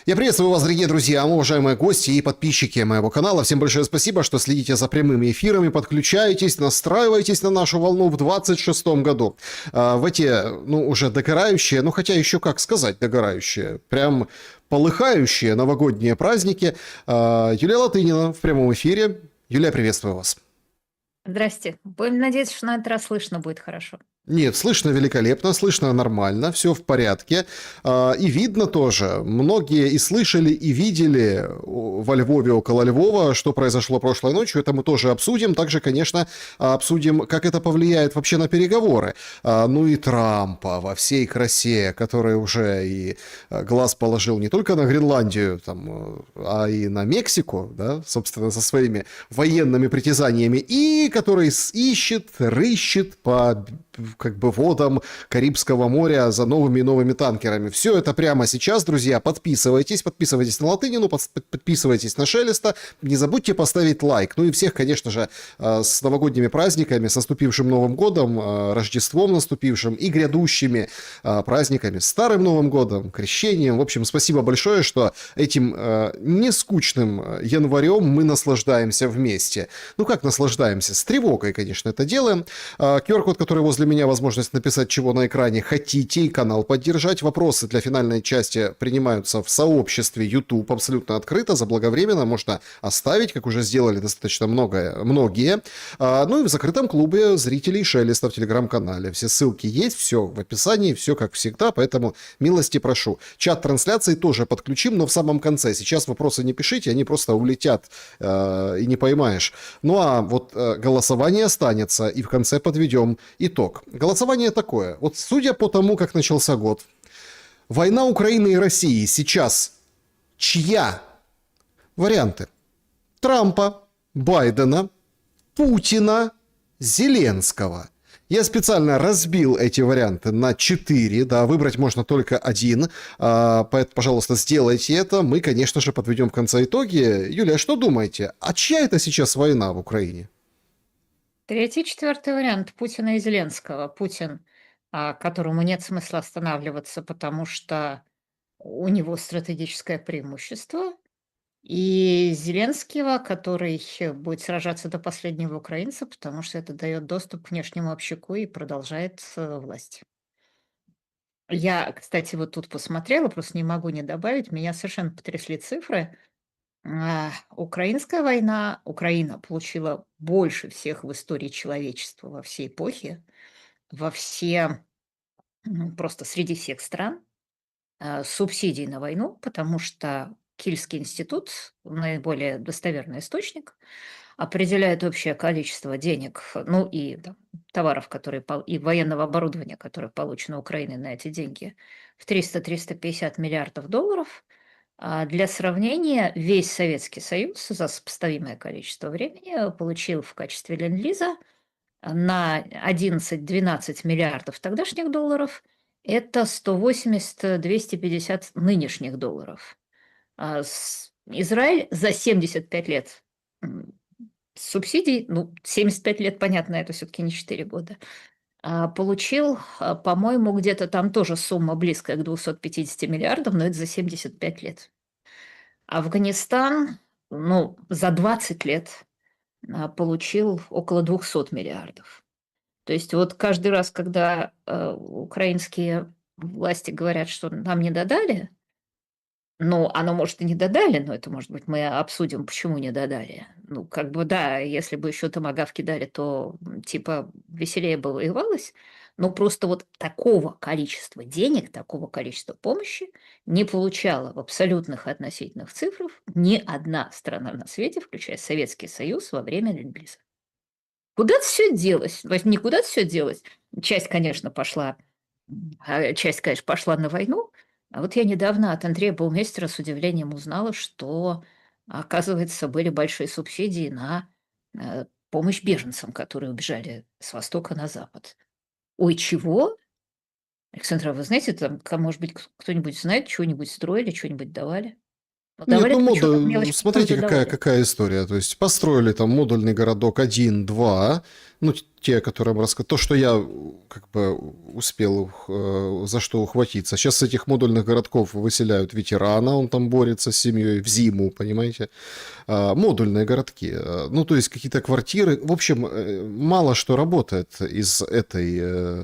Я приветствую вас, дорогие друзья, уважаемые гости и подписчики моего канала. Всем большое спасибо, что следите за прямыми эфирами, подключаетесь, настраиваетесь на нашу волну в 26-м году. В эти, уже догорающие, хотя еще как сказать догорающие, прям полыхающие новогодние праздники. Юлия Латынина в прямом эфире. Юлия, приветствую вас. Здрасте. Будем надеяться, что на этот раз слышно будет хорошо. Нет, слышно великолепно, слышно нормально, все в порядке. И видно тоже. Многие и слышали, и видели во Львове, около Львова, что произошло прошлой ночью. Это мы тоже обсудим. Также, конечно, обсудим, как это повлияет вообще на переговоры. И Трампа во всей красе, который уже и глаз положил не только на Гренландию, а и на Мексику, да, собственно, со своими военными притязаниями, и который ищет, рыщет по водам Карибского моря за новыми и новыми танкерами. Все это прямо сейчас, друзья. Подписывайтесь на Латынину, подписывайтесь на Шелеста. Не забудьте поставить лайк. И всех, конечно же, с новогодними праздниками, с наступившим Новым годом, Рождеством наступившим и грядущими праздниками, Старым Новым годом, Крещением. В общем, спасибо большое, что этим нескучным январем мы наслаждаемся вместе. Как наслаждаемся? С тревогой, конечно, это делаем. QR-код, который возле меня, возможность написать, чего на экране хотите, и канал поддержать. Вопросы для финальной части принимаются в сообществе YouTube абсолютно открыто, заблаговременно можно оставить, как уже сделали достаточно многие. И в закрытом клубе зрителей Шелеста в телеграм-канале. Все ссылки есть, все в описании, все как всегда, поэтому милости прошу. Чат трансляции тоже подключим, но в самом конце. Сейчас вопросы не пишите, они просто улетят и не поймаешь. Голосование останется, и в конце подведем итог. Голосование такое. Судя по тому, как начался год, война Украины и России сейчас чья? Варианты. Трампа, Байдена, Путина, Зеленского. Я специально разбил эти варианты на 4, да, выбрать можно только один, поэтому, пожалуйста, сделайте это. Мы, конечно же, подведем в конце итоги. Юлия, что думаете? А чья это сейчас война в Украине? Третий, четвертый вариант Путина и Зеленского. Путин, которому нет смысла останавливаться, потому что у него стратегическое преимущество, и Зеленского, который будет сражаться до последнего украинца, потому что это дает доступ к внешнему общаку и продолжает власть. Я, кстати, тут посмотрела, просто не могу не добавить, меня совершенно потрясли цифры. Украинская война, Украина получила больше всех в истории человечества во всей эпохе, просто среди всех стран, субсидий на войну, потому что Кильский институт, наиболее достоверный источник, определяет общее количество денег, и товаров, и военного оборудования, которое получено Украиной на эти деньги, в 300-350 миллиардов долларов. Для сравнения, весь Советский Союз за сопоставимое количество времени получил в качестве ленд-лиза на 11-12 миллиардов тогдашних долларов. Это 180-250 нынешних долларов. Израиль за 75 лет субсидий, 75 лет, понятно, это все-таки не 4 года, получил, по-моему, где-то там тоже сумма близкая к 250 миллиардам, но это за 75 лет. Афганистан, за 20 лет получил около 200 миллиардов. То есть каждый раз, когда украинские власти говорят, что нам не додали, оно, может, и не додали, но это, может быть, мы обсудим, почему не додали. Да, если бы еще томагавки дали, то, веселее бы воевалось. Но просто такого количества денег, такого количества помощи не получала в абсолютных и относительных цифрах ни одна страна на свете, включая Советский Союз, во время ленд-лиза. Куда-то все делось. Никуда все делось. Часть, конечно, пошла на войну. Я недавно от Андрея Баумейстера с удивлением узнала, что, оказывается, были большие субсидии на помощь беженцам, которые убежали с востока на запад. Ой, чего? Александра, вы знаете, может быть, кто-нибудь знает, что-нибудь строили, что-нибудь давали? Нет, Давали почему-то мелочь смотрите, какую-то давали. какая история. То есть построили там модульный городок 1, 2, те, о котором то, что я как бы успел за что ухватиться. Сейчас с этих модульных городков выселяют ветерана, он там борется с семьей в зиму, понимаете? Модульные городки. Ну, то есть какие-то квартиры. В общем, мало что работает из этого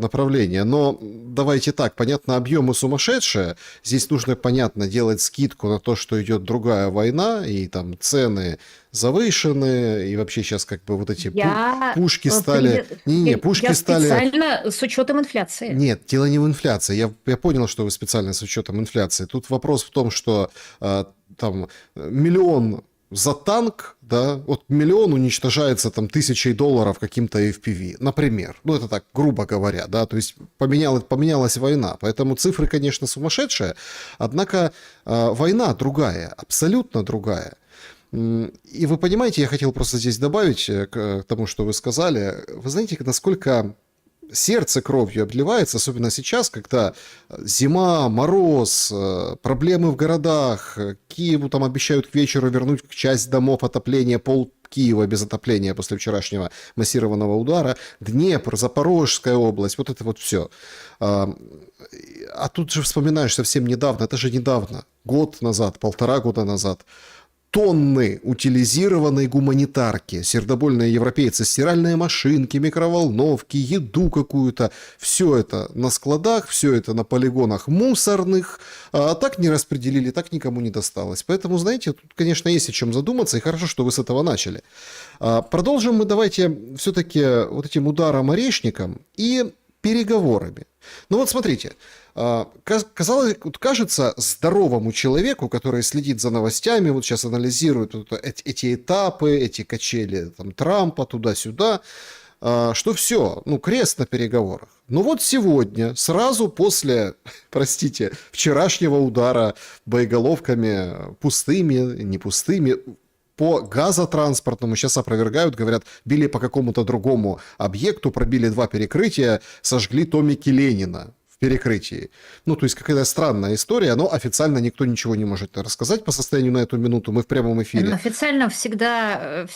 направления. Но давайте так, понятно, объемы сумасшедшие. Здесь нужно, понятно, делать скидку на то, что идет другая война, и там цены завышены, и вообще сейчас как бы вот эти Я, пушки стали... Не-не, пушки я стали... специально с учетом инфляции. Нет, дело не в инфляции. Я понял, что вы специально с учетом инфляции. Тут вопрос в том, что там миллион за танк, да, вот миллион уничтожается там $1000 каким-то FPV, например. Ну, это так, грубо говоря, да, то есть поменялась война. Поэтому цифры, конечно, сумасшедшие, однако война другая, абсолютно другая. И вы понимаете, я хотел просто здесь добавить к тому, что вы сказали. Вы знаете, насколько сердце кровью обливается, особенно сейчас, когда зима, мороз, проблемы в городах, Киеву там обещают к вечеру вернуть часть домов отопления, пол Киева без отопления после вчерашнего массированного удара, Днепр, Запорожская область, вот это вот все. А тут же вспоминаешь совсем недавно, это же недавно, год назад, 1,5 года назад, тонны утилизированной гуманитарки. Сердобольные европейцы, стиральные машинки, микроволновки, еду какую-то. Все это на складах, все это на полигонах мусорных. А так не распределили, так никому не досталось. Поэтому, знаете, тут, конечно, есть о чем задуматься. И хорошо, что вы с этого начали. Продолжим мы давайте все-таки вот этим ударом орешником и переговорами. Ну вот смотрите, казалось, кажется здоровому человеку, который следит за новостями, вот сейчас анализирует вот эти этапы, эти качели там, Трампа туда-сюда, что все, ну, крест на переговорах. Но вот сегодня, сразу после, простите, вчерашнего удара боеголовками пустыми, не пустыми, по газотранспортному сейчас опровергают, говорят, били по какому-то другому объекту, пробили 2 перекрытия, сожгли томики Ленина в перекрытии. Ну, то есть какая-то странная история, но официально никто ничего не может рассказать по состоянию на эту минуту, мы в прямом эфире. Официально всегда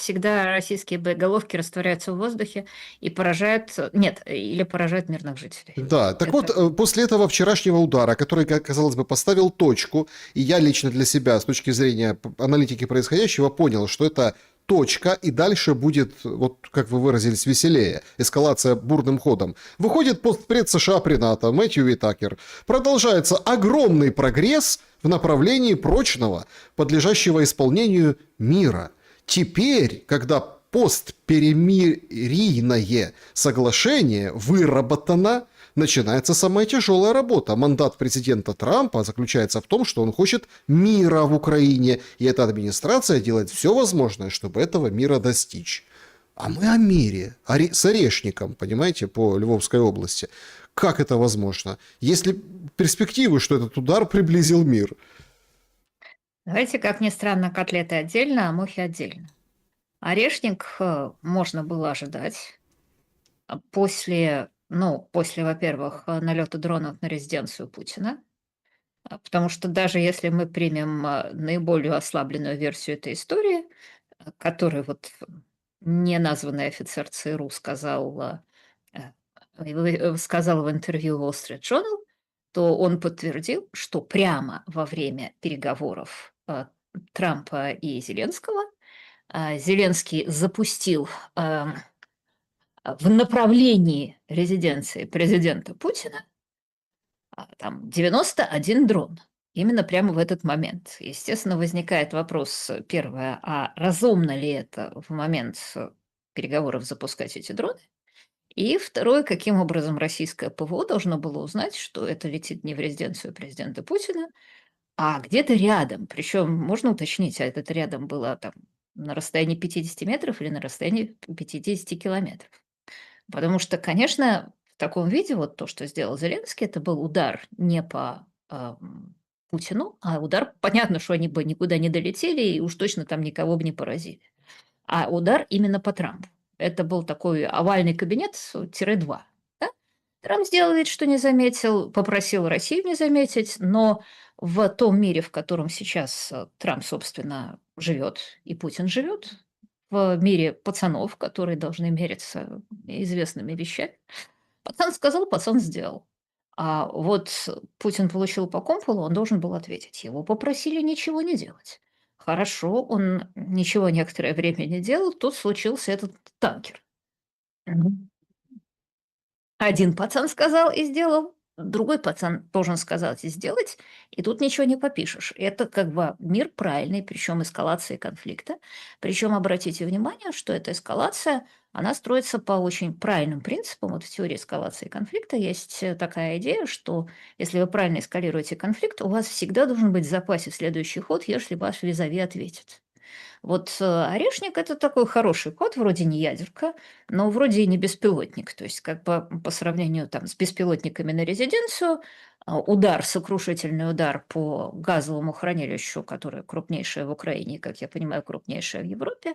российские боеголовки растворяются в воздухе и поражают, нет, или поражают мирных жителей. Да, так вот, после этого вчерашнего удара, который, как казалось бы, поставил точку, и я лично для себя, с точки зрения аналитики происходящего, понял, что это точка, и дальше будет, вот как вы выразились, веселее, эскалация бурным ходом. Выходит постпред США при НАТО Мэтью Уитакер. Продолжается огромный прогресс в направлении прочного, подлежащего исполнению мира. Теперь, когда постперемирийное соглашение выработано, начинается самая тяжелая работа. Мандат президента Трампа заключается в том, что он хочет мира в Украине, и эта администрация делает все возможное, чтобы этого мира достичь. А мы о мире, с орешником, понимаете, по Львовской области. Как это возможно? Есть ли перспективы, что этот удар приблизил мир? Давайте, как ни странно, котлеты отдельно, а мухи отдельно. Орешник можно было ожидать после, во-первых, налета дронов на резиденцию Путина, потому что даже если мы примем наиболее ослабленную версию этой истории, которую вот неназванный офицер ЦРУ сказал в интервью Wall Street Journal, то он подтвердил, что прямо во время переговоров Трампа и Зеленского Зеленский запустил в направлении резиденции президента Путина там 91 дрон. Именно прямо в этот момент. Естественно, возникает вопрос, первое, а разумно ли это в момент переговоров запускать эти дроны? И второе, каким образом российское ПВО должно было узнать, что это летит не в резиденцию президента Путина, а где-то рядом. Причем можно уточнить, а это рядом было там на расстоянии 50 метров или на расстоянии 50 километров. Потому что, конечно, в таком виде вот то, что сделал Зеленский, это был удар не по Путину, а удар, понятно, что они бы никуда не долетели и уж точно там никого бы не поразили. А удар именно по Трампу. Это был такой овальный кабинет-2. Да? Трамп сделал вид, что не заметил, попросил Россию не заметить, но в том мире, в котором сейчас Трамп, собственно, живет, и Путин живет, в мире пацанов, которые должны мериться известными вещами. Пацан сказал, пацан сделал. А вот Путин получил по компулу, он должен был ответить. Его попросили ничего не делать. Хорошо, он ничего некоторое время не делал, тут случился этот танкер. Один пацан сказал и сделал, другой пацан должен сказать и сделать, и тут ничего не попишешь. Это как бы мир правильный, причем эскалации конфликта. Причем обратите внимание, что эта эскалация, она строится по очень правильным принципам. Вот в теории эскалации конфликта есть такая идея, что если вы правильно эскалируете конфликт, у вас всегда должен быть в запасе следующий ход, если ваш визави ответит. Вот орешник – это такой хороший кот, вроде не ядерка, но вроде и не беспилотник. То есть как бы по сравнению там, с беспилотниками на резиденцию, удар, сокрушительный удар по газовому хранилищу, которое крупнейшее в Украине, как я понимаю, крупнейшее в Европе,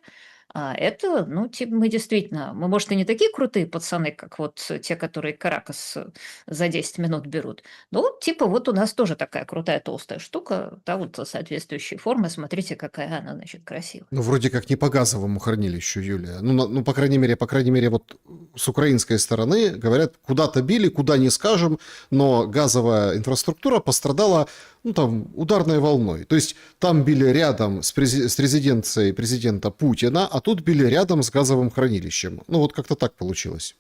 это, ну, типа, мы действительно, мы, может, и не такие крутые пацаны, как вот те, которые Каракас за 10 минут берут, но вот типа вот у нас тоже такая крутая толстая штука, да, вот соответствующей формы, смотрите, какая она, значит, красивая. Ну, вроде как не по газовому хранилищу, Юлия. Ну, ну, по крайней мере, вот с украинской стороны говорят, куда-то били, куда не скажем, но газовая инфраструктура пострадала, ну, там, ударной волной. То есть там били рядом с резиденцией президента Путина, а тут били рядом с газовым хранилищем. Ну, вот как-то так получилось.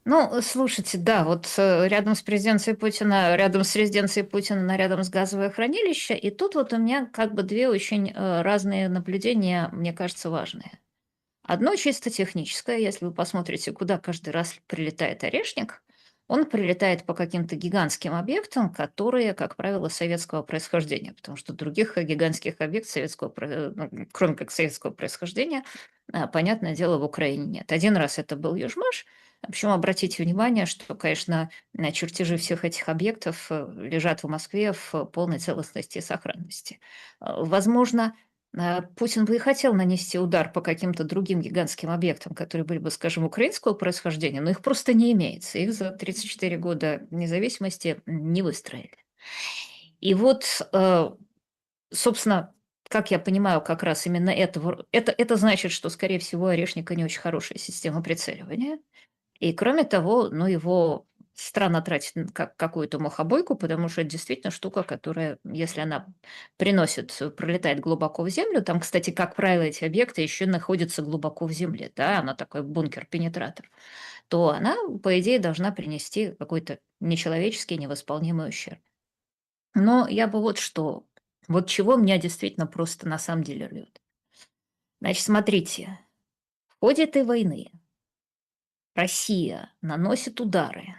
Ну, слушайте, да, вот рядом с президенцией Путина, рядом с резиденцией Путина, рядом с газовое хранилище, и тут вот у меня как бы две очень разные наблюдения, мне кажется, важные. Одно чисто техническое, если вы посмотрите, куда каждый раз прилетает орешник, он прилетает по каким-то гигантским объектам, которые, как правило, советского происхождения, потому что других гигантских объектов ну, кроме как советского происхождения, понятное дело, в Украине нет. Один раз это был Южмаш, причем обратите внимание, что, конечно, чертежи всех этих объектов лежат в Москве в полной целостности и сохранности. Возможно, Путин бы и хотел нанести удар по каким-то другим гигантским объектам, которые были бы, скажем, украинского происхождения, но их просто не имеется. Их за 34 года независимости не выстроили. И вот, собственно, как я понимаю, как раз именно это значит, что, скорее всего, у Орешника не очень хорошая система прицеливания. И кроме того, ну, его странно тратить как какую-то мухобойку, потому что это действительно штука, которая, если она пролетает глубоко в землю, там, кстати, как правило, эти объекты еще находятся глубоко в земле, да, она такой бункер-пенетратор, то она, по идее, должна принести какой-то нечеловеческий, невосполнимый ущерб. Но я бы вот что, вот чего меня действительно просто на самом деле рвет. Значит, смотрите, в ходе этой войны Россия наносит удары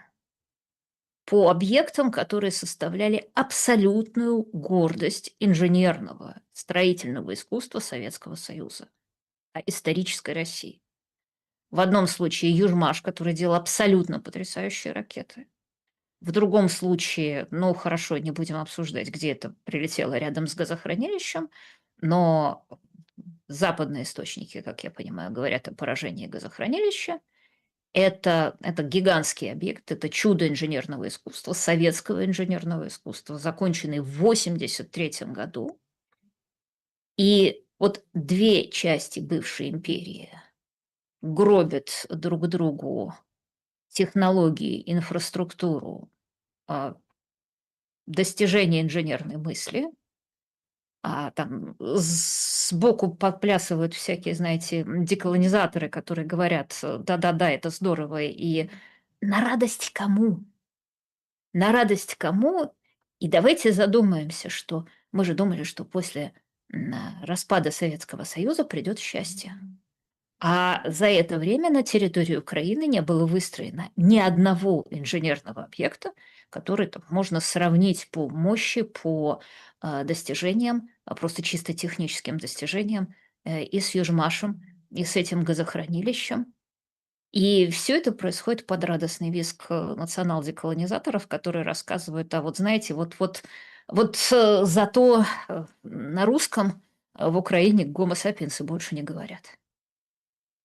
по объектам, которые составляли абсолютную гордость инженерного строительного искусства Советского Союза, исторической России. В одном случае Южмаш, который делал абсолютно потрясающие ракеты. В другом случае, ну хорошо, не будем обсуждать, где это прилетело рядом с газохранилищем, но западные источники, как я понимаю, говорят о поражении газохранилища. Это гигантский объект, это чудо инженерного искусства, советского инженерного искусства, законченный в 1983 году. И вот две части бывшей империи гробят друг другу технологии, инфраструктуру, достижения инженерной мысли, а там сбоку подплясывают всякие, знаете, деколонизаторы, которые говорят, да-да-да, это здорово, и на радость кому? На радость кому? И давайте задумаемся, что мы же думали, что после распада Советского Союза придет счастье. А за это время на территории Украины не было выстроено ни одного инженерного объекта, который там, можно сравнить по мощи, по достижениям, просто чисто техническим достижениям и с Южмашем, и с этим газохранилищем. И все это происходит под радостный визг национал-деколонизаторов, которые рассказывают, а вот знаете, зато на русском в Украине гомо сапиенсы больше не говорят.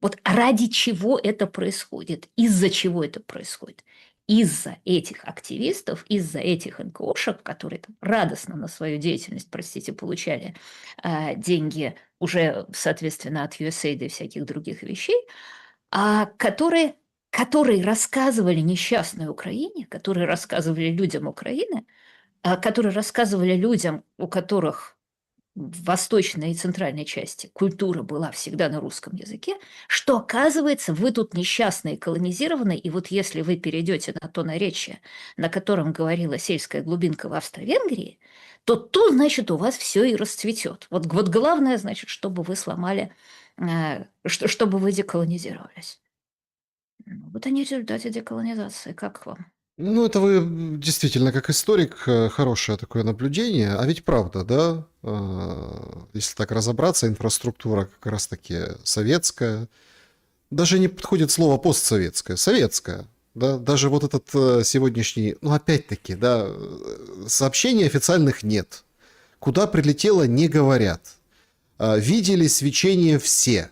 Вот ради чего это происходит? Из-за чего это происходит? Из-за этих активистов, из-за этих НКОшек, которые там радостно на свою деятельность, простите, получали деньги уже, соответственно, от USAID и всяких других вещей, которые рассказывали несчастной Украине, которые рассказывали людям Украины, которые рассказывали людям, у которых в восточной и центральной части культура была всегда на русском языке, что, оказывается, вы тут несчастные, колонизированные, и вот если вы перейдете на то наречие, на котором говорила сельская глубинка в Австро-Венгрии, то тут, значит, у вас все и расцветет. Вот главное, значит, чтобы вы сломали, чтобы вы деколонизировались. Ну, вот они в результате деколонизации. Как вам? Ну, это вы действительно, как историк, хорошее такое наблюдение. А ведь правда, да? Если так разобраться, инфраструктура как раз-таки советская. Даже не подходит слово постсоветская, советская. Да? Даже вот этот сегодняшний, ну, опять-таки, да, сообщений официальных нет. Куда прилетело, не говорят. Видели свечение все.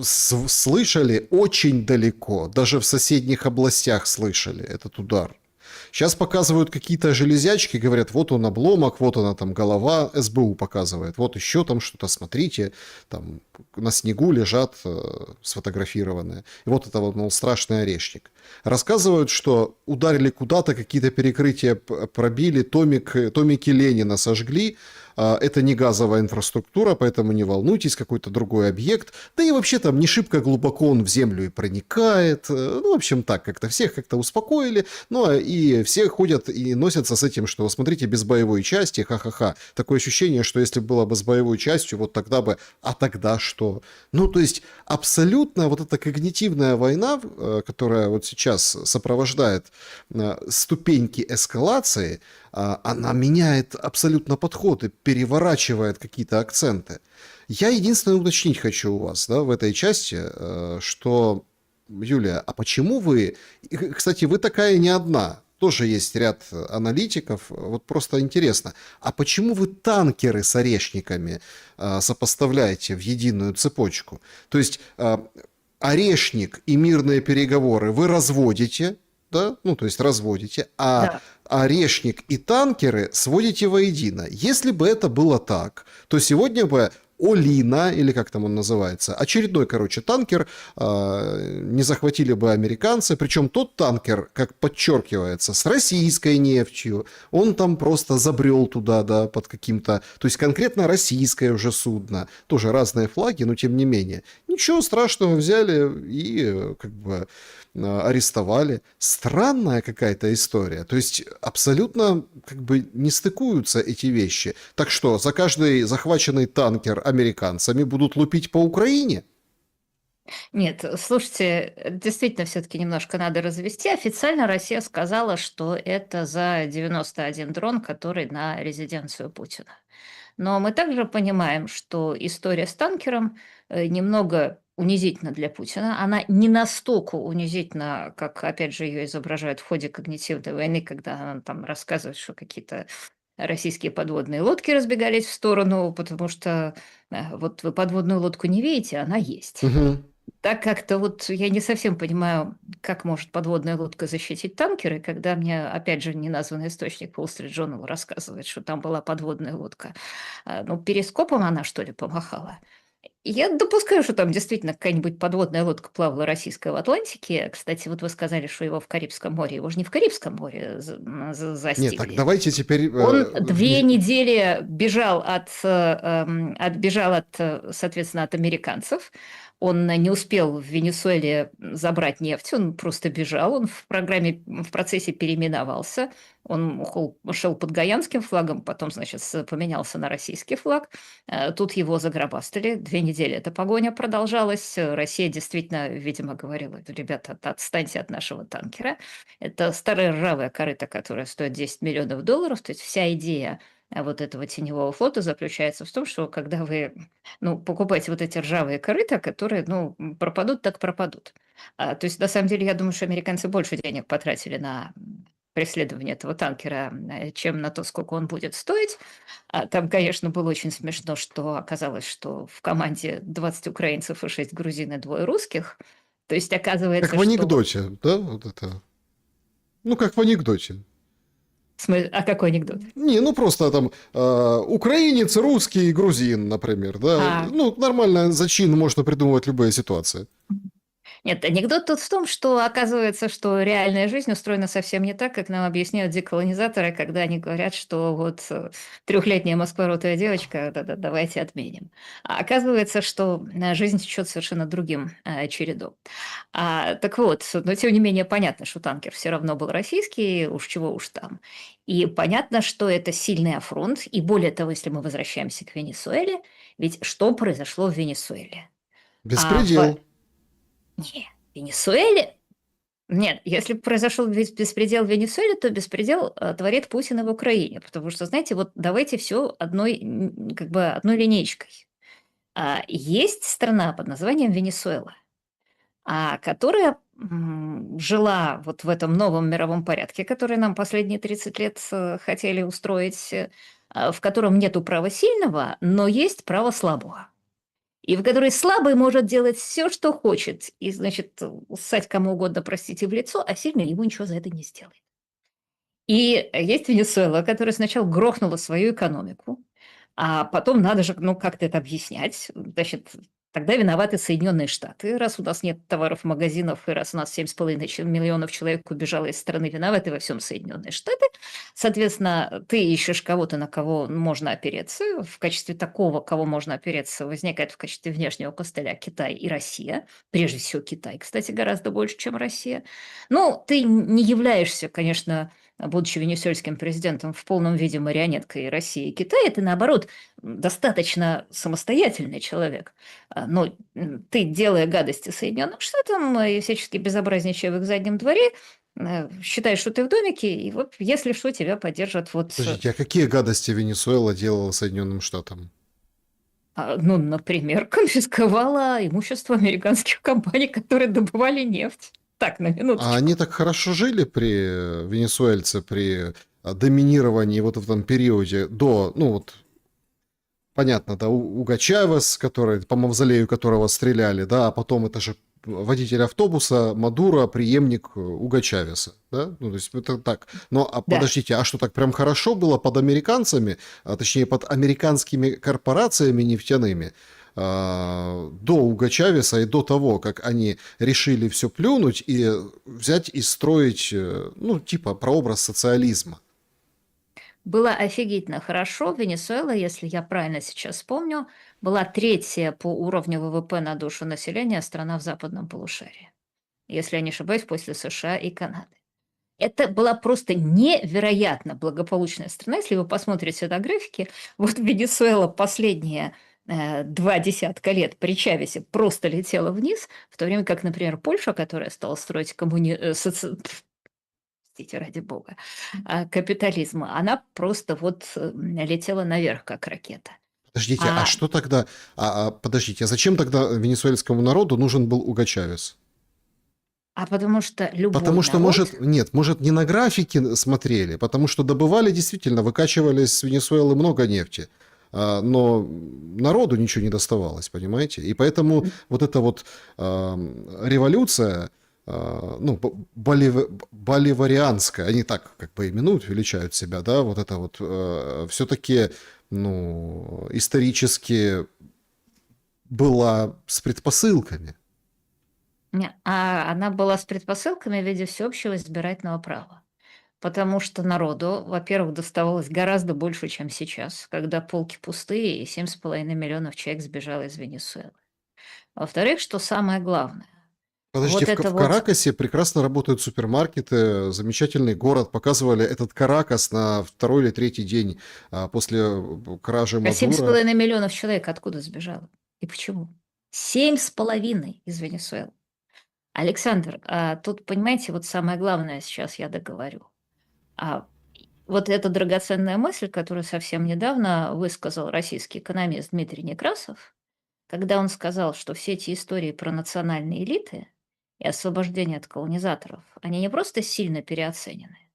Слышали очень далеко, даже в соседних областях слышали этот удар. Сейчас показывают какие-то железячки, говорят, вот он обломок, вот она там голова, СБУ показывает, вот еще там что-то, смотрите, там на снегу лежат сфотографированные. И вот это вот, мол, страшный орешник. Рассказывают, что ударили куда-то, какие-то перекрытия пробили, томики Ленина сожгли. Это не газовая инфраструктура, поэтому не волнуйтесь, какой-то другой объект. Да и вообще там не шибко глубоко он в землю и проникает. Ну, в общем, так, как-то всех как-то успокоили. Ну, и все ходят и носятся с этим, что, смотрите, без боевой части, ха-ха-ха. Такое ощущение, что если было бы с боевой частью, вот тогда бы, а тогда что? Ну, то есть, абсолютно вот эта когнитивная война, которая вот сейчас сопровождает ступеньки эскалации, она меняет абсолютно подход и переворачивает какие-то акценты. Я единственное уточнить хочу у вас, да, в этой части, что, Юлия, а почему вы... Кстати, вы такая не одна. Тоже есть ряд аналитиков. Вот просто интересно. А почему вы танкеры с орешниками сопоставляете в единую цепочку? То есть орешник и мирные переговоры вы разводите, да, ну, то есть разводите, а Да. орешник и танкеры сводите воедино. Если бы это было так, то сегодня бы Олина, или как там он называется, очередной, короче, танкер не захватили бы американцы, причем тот танкер, как подчеркивается, с российской нефтью, он там просто забрел туда, да, под каким-то, то есть конкретно российское уже судно, тоже разные флаги, но тем не менее. Ничего страшного, взяли и как бы арестовали. Странная какая-то история. То есть абсолютно как бы не стыкуются эти вещи. Так что, за каждый захваченный танкер американцами будут лупить по Украине? Нет, слушайте, действительно, все-таки немножко надо развести. Официально Россия сказала, что это за 91 дрон, который на резиденцию Путина. Но мы также понимаем, что история с танкером немного унизительна для Путина. Она не настолько унизительна, как, опять же, ее изображают в ходе когнитивной войны, когда она там рассказывает, что какие-то российские подводные лодки разбегались в сторону, потому что вот вы подводную лодку не видите, она есть. Мгм. Так как-то вот я не совсем понимаю, как может подводная лодка защитить танкеры, когда мне, опять же, неназванный источник Wall Street Journal рассказывает, что там была подводная лодка. Ну, перископом она, что ли, помахала? Я допускаю, что там действительно какая-нибудь подводная лодка плавала российская в Атлантике. Кстати, вот вы сказали, что его в Карибском море. Его же не в Карибском море Нет, так застигли. давайте теперь... Он 2 недели бежал от, соответственно, от американцев. Он не успел в Венесуэле забрать нефть, он просто бежал, он в процессе переименовался. Он шел под гаянским флагом, потом, значит, поменялся на российский флаг. Тут его загробастали. 2 недели эта погоня продолжалась. Россия действительно, видимо, говорила: ребята, отстаньте от нашего танкера. Это старая ржавая корыта, которая стоит 10 миллионов долларов. То есть вся идея вот этого теневого флота заключается в том, что когда вы покупаете вот эти ржавые корыта, которые пропадут, так пропадут. То есть на самом деле я думаю, что американцы больше денег потратили на преследование этого танкера, чем на то, сколько он будет стоить. Там, конечно, было очень смешно, что оказалось, что в команде 20 украинцев и 6 грузин и 2 русских. То есть Как оказывается, в что анекдоте, да? Вот это. Ну, как в анекдоте. А какой анекдот? Не, ну просто там украинец, русский, грузин, например, да. А, Ну, нормально, зачин можно придумывать любые ситуации. Нет, анекдот тут в том, что оказывается, что реальная жизнь устроена совсем не так, как нам объясняют деколонизаторы, когда они говорят, что вот трехлетняя москворотая девочка, да-да, давайте отменим. А оказывается, что жизнь течет совершенно другим чередом. Так вот, но тем не менее понятно, что танкер все равно был российский, уж чего уж там. И понятно, что это сильный афронт. И более того, если мы возвращаемся к Венесуэле, ведь что произошло в Венесуэле? А в Беспредел. Не, Венесуэле? Нет, если бы произошел беспредел в Венесуэле, то беспредел творит Путин и в Украине. Потому что, знаете, вот давайте все как бы одной линейкой. Есть страна под названием Венесуэла, которая жила вот в этом новом мировом порядке, который нам последние 30 лет хотели устроить, в котором нету права сильного, но есть право слабого. И в которой слабый может делать все, что хочет, и, значит, ссать кому угодно, простите, в лицо, а сильный ему ничего за это не сделает. И есть Венесуэла, которая сначала грохнула свою экономику, а потом надо же, ну, как-то это объяснять. Значит, тогда виноваты Соединенные Штаты. Раз у нас нет товаров, магазинов, и раз у нас 7,5 миллионов человек убежало из страны, виноваты во всем Соединенные Штаты. Соответственно, ты ищешь кого-то, на кого можно опереться. В качестве такого, кого можно опереться, возникает в качестве внешнего костыля Китай и Россия. Прежде всего Китай, кстати, гораздо больше, чем Россия. Ну, ты не являешься, конечно, будучи венесуэльским президентом, в полном виде марионеткой России и Китая, ты, наоборот, достаточно самостоятельный человек. Но ты, делая гадости Соединенным Штатам и всячески безобразничая в их заднем дворе, считаешь, что ты в домике, и вот если что, тебя поддержат вот... Подождите, а какие гадости Венесуэла делала Соединенным Штатам? Ну, например, конфисковала имущество американских компаний, которые добывали нефть. Так, на А они минуточку. так хорошо жили венесуэльцы, при доминировании вот в этом периоде до, ну вот, понятно, да, Уго Чавес, который, по мавзолею которого стреляли, да, а потом это же водитель автобуса Мадуро, преемник Уго Чавеса, да, ну, то есть это так. Но, Да. подождите, а что, так прям хорошо было под американцами, точнее, под американскими корпорациями нефтяными, до Уго Чавеса и до того, как они решили все плюнуть и взять и строить, ну, типа, прообраз социализма? Было офигительно хорошо. Венесуэла, если я правильно сейчас помню, была третья по уровню ВВП на душу населения страна в западном полушарии. Если я не ошибаюсь, после США и Канады. Это была просто невероятно благополучная страна. Если вы посмотрите на графики, вот Венесуэла последние 2 десятка лет при Чавесе просто летела вниз, в то время как, например, Польша, которая стала строить простите, ради бога, капитализма, она просто вот летела наверх, как ракета. Подождите, а А, что тогда... подождите, а зачем тогда венесуэльскому народу нужен был Уго Чавес? потому что любой Потому что, народ, может, нет, может, не на графике смотрели, потому что добывали действительно, выкачивали с Венесуэлы много нефти, но народу ничего не доставалось, понимаете? И поэтому вот эта вот революция, ну, боливарианская, они так как бы именуют, величают себя, да, вот это вот все-таки, ну, исторически была с предпосылками. она была с предпосылками в виде всеобщего избирательного права. Потому что народу, во-первых, доставалось гораздо больше, чем сейчас, когда полки пустые и 7,5 миллионов человек сбежало из Венесуэлы. Во-вторых, что самое главное, Подожди, вот это В вот Каракасе прекрасно работают супермаркеты, замечательный город. Показывали этот Каракас на второй или третий день после кражи а семь с Мадуро. половиной миллионов человек откуда сбежало? И почему? 7,5 из Венесуэлы. Александр, тут, понимаете, вот самое главное сейчас я договорю. А вот эта драгоценная мысль, которую совсем недавно высказал российский экономист Дмитрий Некрасов, когда он сказал, что все эти истории про национальные элиты и освобождение от колонизаторов, они не просто сильно переоценены,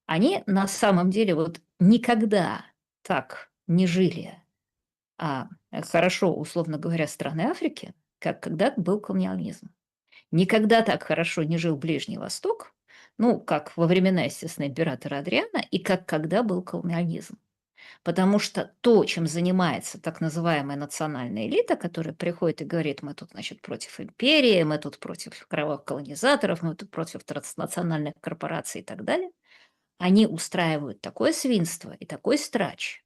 они на самом деле вот никогда так не жили, хорошо, условно говоря, страны Африки, как когда был колониализм. Никогда так хорошо не жил Ближний Восток, Ну, как во времена, естественно, императора Адриана и как когда был колониализм. Потому что то, чем занимается так называемая национальная элита, которая приходит и говорит, мы тут, значит, против империи, мы тут против кровавых колонизаторов, мы тут против транснациональных корпораций и так далее, они устраивают такое свинство и такой страч,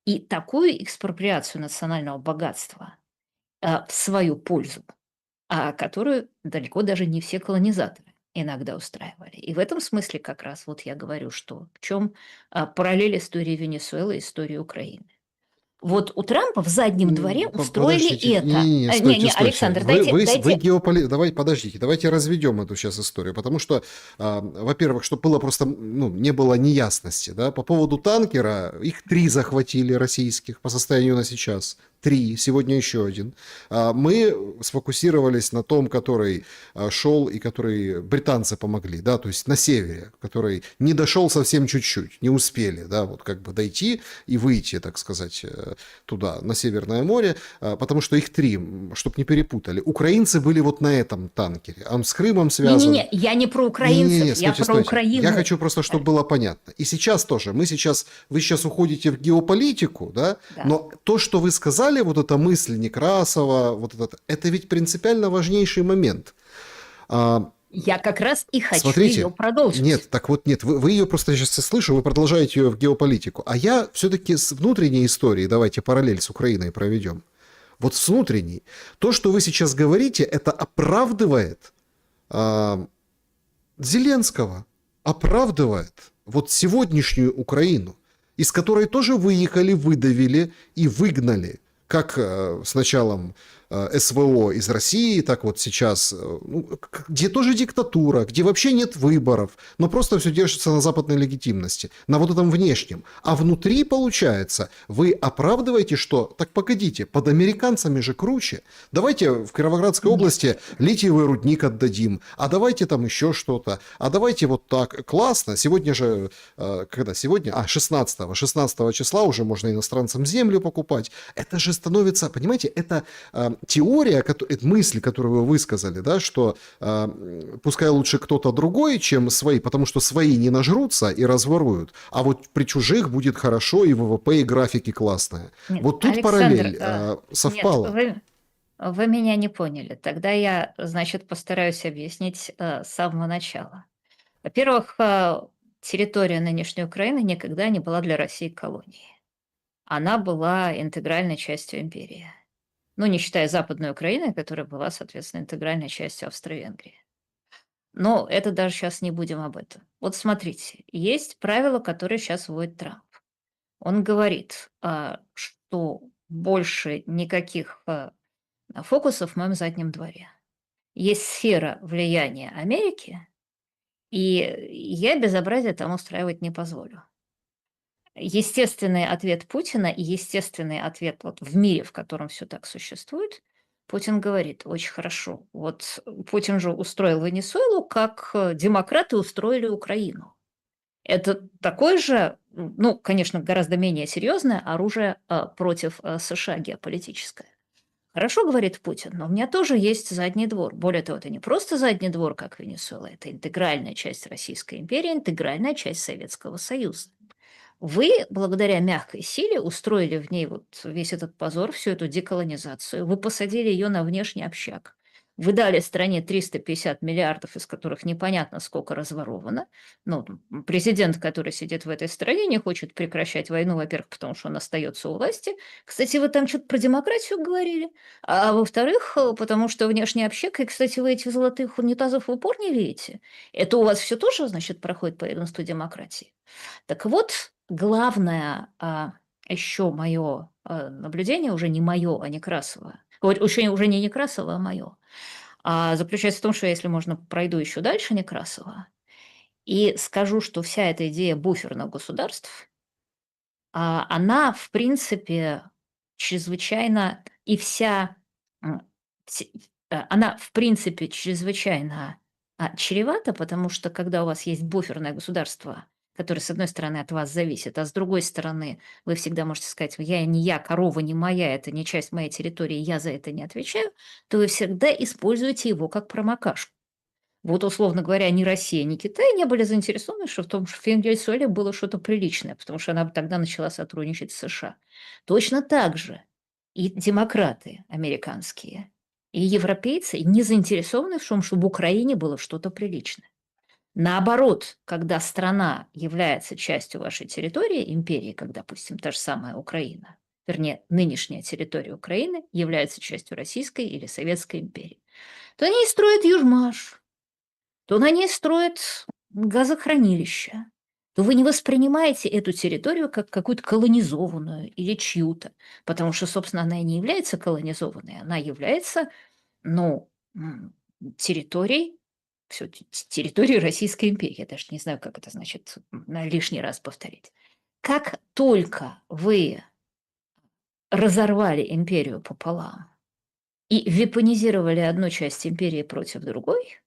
и такую экспроприацию национального богатства в свою пользу, которую далеко даже не все колонизаторы иногда устраивали. И в этом смысле как раз вот я говорю, что в чем параллель истории Венесуэлы и истории Украины. Вот у Трампа в заднем дворе устроили Подождите, это. не-не-не, Не, стойте, стойте. Александр, дайте. Давай, подождите, давайте разведем эту сейчас историю, потому что, во-первых, чтобы было просто, ну, не было неясности, да, по поводу танкера, их 3 захватили российских по состоянию на сейчас, 3, сегодня еще один. Мы сфокусировались на том, который шел и который британцы помогли, да, то есть на севере, который не дошел совсем чуть-чуть, не успели, да, вот как бы дойти и выйти, так сказать, туда, на Северное море, потому что их 3, чтобы не перепутали. Украинцы были вот на этом танкере, он с Крымом связан. Не-не-не, я не про украинцев, я про Украину. Я хочу просто, чтобы было понятно. И сейчас тоже, вы сейчас уходите в геополитику, да, но то, что вы сказали, вот эта мысль Некрасова, вот это ведь принципиально важнейший момент. Я как раз и хочу Смотрите, ее продолжить. Нет, так вот нет, вы ее просто сейчас слышу, вы продолжаете ее в геополитику. А я все-таки с внутренней историей, давайте параллель с Украиной проведем. Вот с внутренней. То, что вы сейчас говорите, это оправдывает Зеленского, оправдывает вот сегодняшнюю Украину, из которой тоже выехали, выдавили и выгнали, как с началом СВО из России, так вот сейчас, где тоже диктатура, где вообще нет выборов, но просто все держится на западной легитимности, на вот этом внешнем. А внутри, получается, вы оправдываете, что, так погодите, под американцами же круче. Давайте в Кировоградской области литиевый рудник отдадим, а давайте там еще что-то, а давайте вот так. Классно, сегодня же, когда сегодня? 16 числа уже можно иностранцам землю покупать. Это же становится, понимаете, это теория, мысль, которую вы высказали, да, что пускай лучше кто-то другой, чем свои, потому что свои не нажрутся и разворуют, а вот при чужих будет хорошо, и ВВП, и графики классные. Нет, вот тут Александр, параллель совпала. Нет, вы меня не поняли. Тогда я, значит, постараюсь объяснить с самого начала. Во-первых, территория нынешней Украины никогда не была для России колонией. Она была интегральной частью империи. Ну, не считая Западной Украины, которая была, соответственно, интегральной частью Австро-Венгрии. Но это даже сейчас не будем об этом. Вот смотрите, есть правило, которое сейчас вводит Трамп. Он говорит, что больше никаких фокусов в моем заднем дворе. Есть сфера влияния Америки, и я безобразие там устраивать не позволю. Естественный ответ Путина и естественный ответ вот в мире, в котором все так существует, Путин говорит, очень хорошо. Вот Путин же устроил Венесуэлу, как демократы устроили Украину. Это такое же, ну, конечно, гораздо менее серьезное оружие против США геополитическое. Хорошо, говорит Путин, но у меня тоже есть задний двор. Более того, это не просто задний двор, как Венесуэла, это интегральная часть Российской империи, интегральная часть Советского Союза. Вы, благодаря мягкой силе, устроили в ней вот весь этот позор, всю эту деколонизацию. Вы посадили ее на внешний общак. Вы дали стране 350 миллиардов, из которых непонятно сколько разворовано. Ну, президент, который сидит в этой стране, не хочет прекращать войну, во-первых, потому что он остается у власти. Кстати, вы там что-то про демократию говорили. А во-вторых, потому что внешний общак, и, кстати, вы этих золотых унитазов в упор не видите. Это у вас все тоже, значит, проходит по ведомству демократии. Так вот, главное еще мое наблюдение, уже не мое, а Некрасова, уже не Некрасова, а мое, заключается в том, что если можно, пройду еще дальше Некрасова и скажу, что вся эта идея буферных государств, она, в принципе, чрезвычайно, и она, в принципе, чрезвычайно чревата, потому что когда у вас есть буферное государство, которое, с одной стороны, от вас зависит, а с другой стороны, вы всегда можете сказать, я не я, корова не моя, это не часть моей территории, я за это не отвечаю, то вы всегда используете его как промокашку. Вот, условно говоря, ни Россия, ни Китай не были заинтересованы в том, что в Венесуэле было что-то приличное, потому что она бы тогда начала сотрудничать с США. Точно так же и демократы американские, и европейцы не заинтересованы в том, чтобы в Украине было что-то приличное. Наоборот, когда страна является частью вашей территории, империи, как, допустим, та же самая Украина, вернее, нынешняя территория Украины является частью Российской или Советской империи, то они и строят Южмаш, то на ней строят газохранилища, то вы не воспринимаете эту территорию как какую-то колонизованную или чью-то, потому что, собственно, она и не является колонизованной, она является, ну, территорией, все, территорией Российской империи. Я даже не знаю, как это значит, на лишний раз повторить. Как только вы разорвали империю пополам и вепонизировали одну часть империи против другой,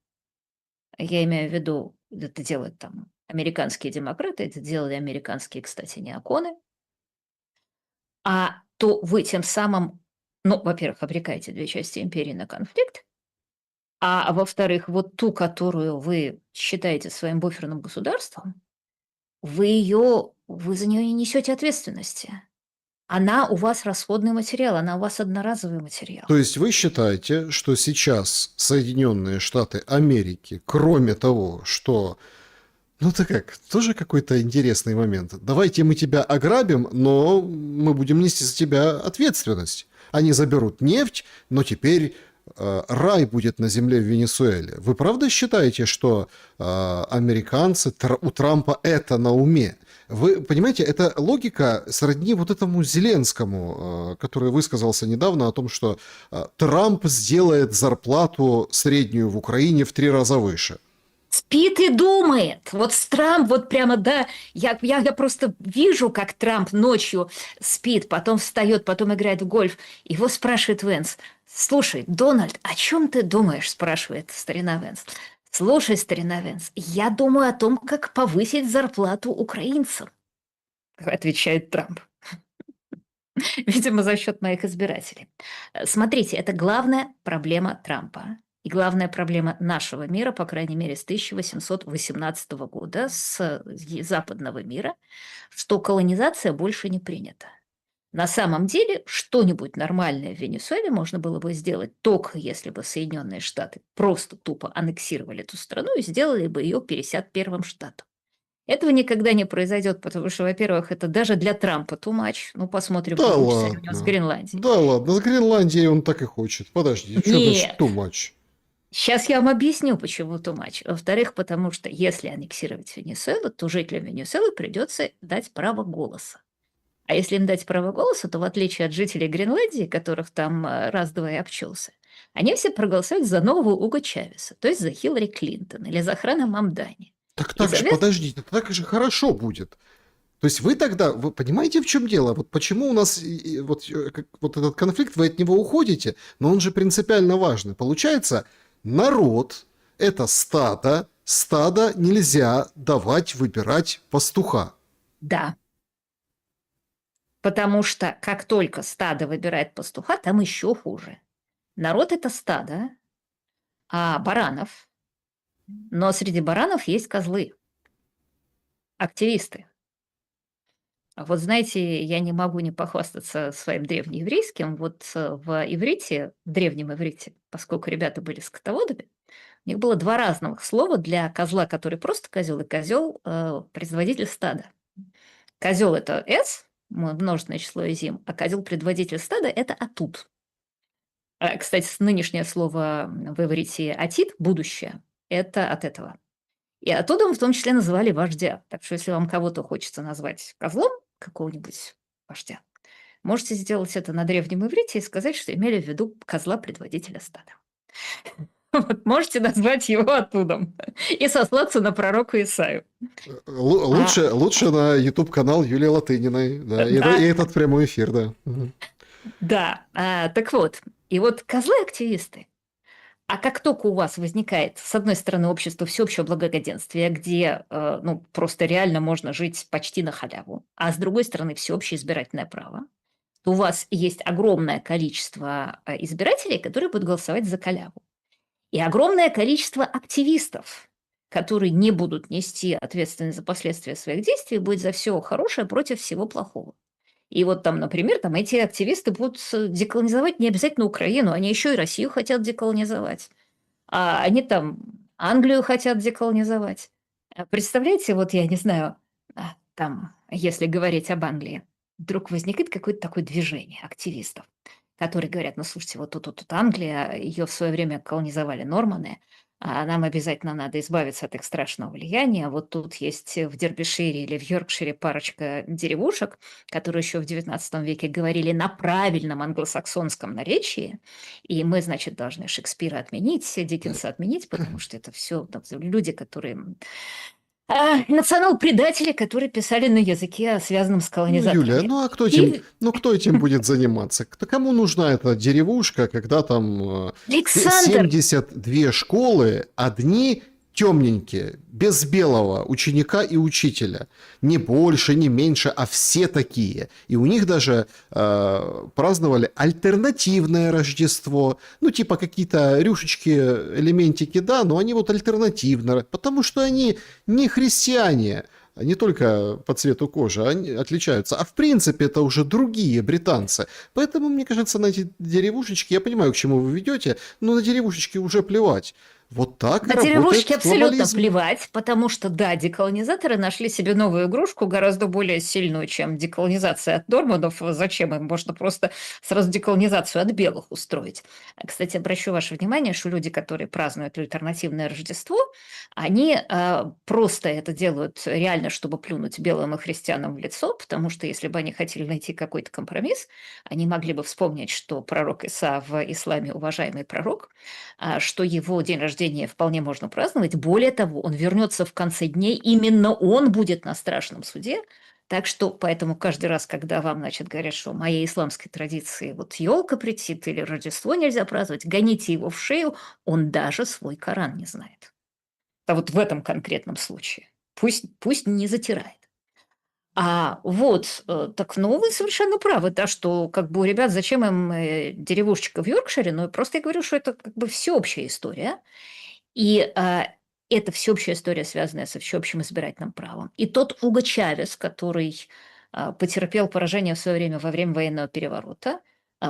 я имею в виду, это делают там американские демократы, это делали американские, кстати, неоконы, то вы тем самым, ну, во-первых, обрекаете две части империи на конфликт, а во-вторых, вот ту, которую вы считаете своим буферным государством, вы за нее не несете ответственности. Она у вас расходный материал, она у вас одноразовый материал. То есть вы считаете, что сейчас Соединенные Штаты Америки, кроме того, что... Ну это как, тоже какой-то интересный момент. Давайте мы тебя ограбим, но мы будем нести за тебя ответственность. Они заберут нефть, но теперь рай будет на земле в Венесуэле. Вы правда считаете, что американцы, у Трампа это на уме? Вы понимаете, эта логика сродни вот этому Зеленскому, который высказался недавно о том, что Трамп сделает зарплату среднюю в Украине в 3 раза выше. Спит и думает. Вот Трамп, вот прямо, да, я просто вижу, как Трамп ночью спит, потом встает, потом играет в гольф. Его спрашивает Венс: слушай, Дональд, о чем ты думаешь? Спрашивает старина Венс. Слушай, старина Венс, я думаю о том, как повысить зарплату украинцам, отвечает Трамп. Видимо, за счет моих избирателей. Смотрите, это главная проблема Трампа. И главная проблема нашего мира, по крайней мере, с 1818 года, с западного мира, что колонизация больше не принята. На самом деле, что-нибудь нормальное в Венесуэле можно было бы сделать только если бы Соединенные Штаты просто тупо аннексировали эту страну и сделали бы ее 51-м штатом. Этого никогда не произойдет, потому что, во-первых, это даже для Трампа too much. Ну, посмотрим, Да получится ли у него с ладно. Гренландией. Да ладно, с Гренландией он так и хочет. Подожди, что значит Нет, too much? сейчас я вам объясню, почему too much. Во-вторых, потому что если аннексировать Венесуэлу, то жителям Венесуэлы придется дать право голоса. А если им дать право голоса, то в отличие от жителей Гренландии, которых там раз-два и обчелся, они все проголосуют за нового Уго Чавеса, то есть за Хиллари Клинтон или за Храна Мамдани. И, Так же, соответственно, подождите, так же хорошо будет. То есть вы тогда, вы понимаете, в чем дело? Вот почему у нас вот этот конфликт, вы от него уходите, но он же принципиально важный. Получается, народ– это стадо, стадо нельзя давать выбирать пастуха. да, потому что как только стадо выбирает пастуха, там еще хуже. Народ – это стадо, баранов, но среди баранов есть козлы, активисты. Вот знаете, я не могу не похвастаться своим древнееврейским. Вот в иврите, в древнем иврите, поскольку ребята были скотоводами, у них было два разных слова для козла, который просто козел, и козел предводитель стада. Козел это «эс», множественное число изим, а козел предводитель стада это «атут». Кстати, нынешнее слово в иврите «атит» – будущее, это от этого. И оттуда мы в том числе называли вождя. Так что если вам кого-то хочется назвать козлом, какого-нибудь вождя, можете сделать это на древнем иврите и сказать, что имели в виду козла предводителя стада. Вот, можете назвать его оттуда и сослаться на пророка Исаю. Лучше на YouTube-канал Юлии Латыниной. Да, и Да, этот прямой эфир, да. да. Так вот, и вот козлы-активисты. А как только у вас возникает, с одной стороны, общество всеобщего благоденствия, где ну, просто реально можно жить почти на халяву, а с другой стороны, всеобщее избирательное право, то у вас есть огромное количество избирателей, которые будут голосовать за халяву. И огромное количество активистов, которые не будут нести ответственность за последствия своих действий, будет за все хорошее против всего плохого. И вот там, например, там эти активисты будут деколонизовать не обязательно Украину, они еще и Россию хотят деколонизовать. А они там Англию хотят деколонизовать. Представляете, вот я не знаю, там, если говорить об Англии, вдруг возникает какое-то такое движение активистов, которые говорят, ну, слушайте, вот тут Англия, ее в свое время колонизовали норманы, а нам обязательно надо избавиться от их страшного влияния. Вот тут есть в Дербишире или в Йоркшире парочка деревушек, которые еще в XIX веке говорили на правильном англосаксонском наречии, и мы, значит, должны Шекспира отменить, Диккенса отменить, потому что это все люди, которые национал-предатели, которые писали на языке, связанном с Ну, Юлия, колонизаторами. ну а И кто этим будет заниматься? Кому нужна эта деревушка, когда там Александр, 72 школы, одни темненькие, без белого ученика и учителя. Не больше, не меньше, а все такие. И у них даже праздновали альтернативное Рождество. Ну, типа какие-то рюшечки, элементики, да, но они вот альтернативно, потому что они не христиане. Не только по цвету кожи они отличаются, а в принципе это уже другие британцы. Поэтому, мне кажется, на эти деревушечки, я понимаю, к чему вы ведете, но на деревушечки уже плевать. Вот так на работает деревушке абсолютно глобализм. плевать, потому что, да, деколонизаторы нашли себе новую игрушку, гораздо более сильную, чем деколонизация от норманов. Зачем им? Можно просто сразу деколонизацию от белых устроить. Кстати, обращу ваше внимание, что люди, которые празднуют альтернативное Рождество, они просто это делают реально, чтобы плюнуть белым и христианам в лицо, потому что если бы они хотели найти какой-то компромисс, они могли бы вспомнить, что пророк Иса в исламе уважаемый пророк, что его день рождения вполне можно праздновать. Более того, он вернется в конце дней, именно он будет на страшном суде. Так что поэтому каждый раз, когда вам, значит, говорят, что в моей исламской традиции вот елка притит или Рождество нельзя праздновать, гоните его в шею, он даже свой Коран не знает. А вот в этом конкретном случае. Пусть не затирает. Так, ну, вы совершенно правы, да, что как бы у ребят, зачем им деревушечка в Йоркшире, ну, просто я говорю, что это как бы всеобщая история, и это всеобщая история, связанная со всеобщим избирательным правом. И тот Уго Чавес, который потерпел поражение в свое время во время военного переворота,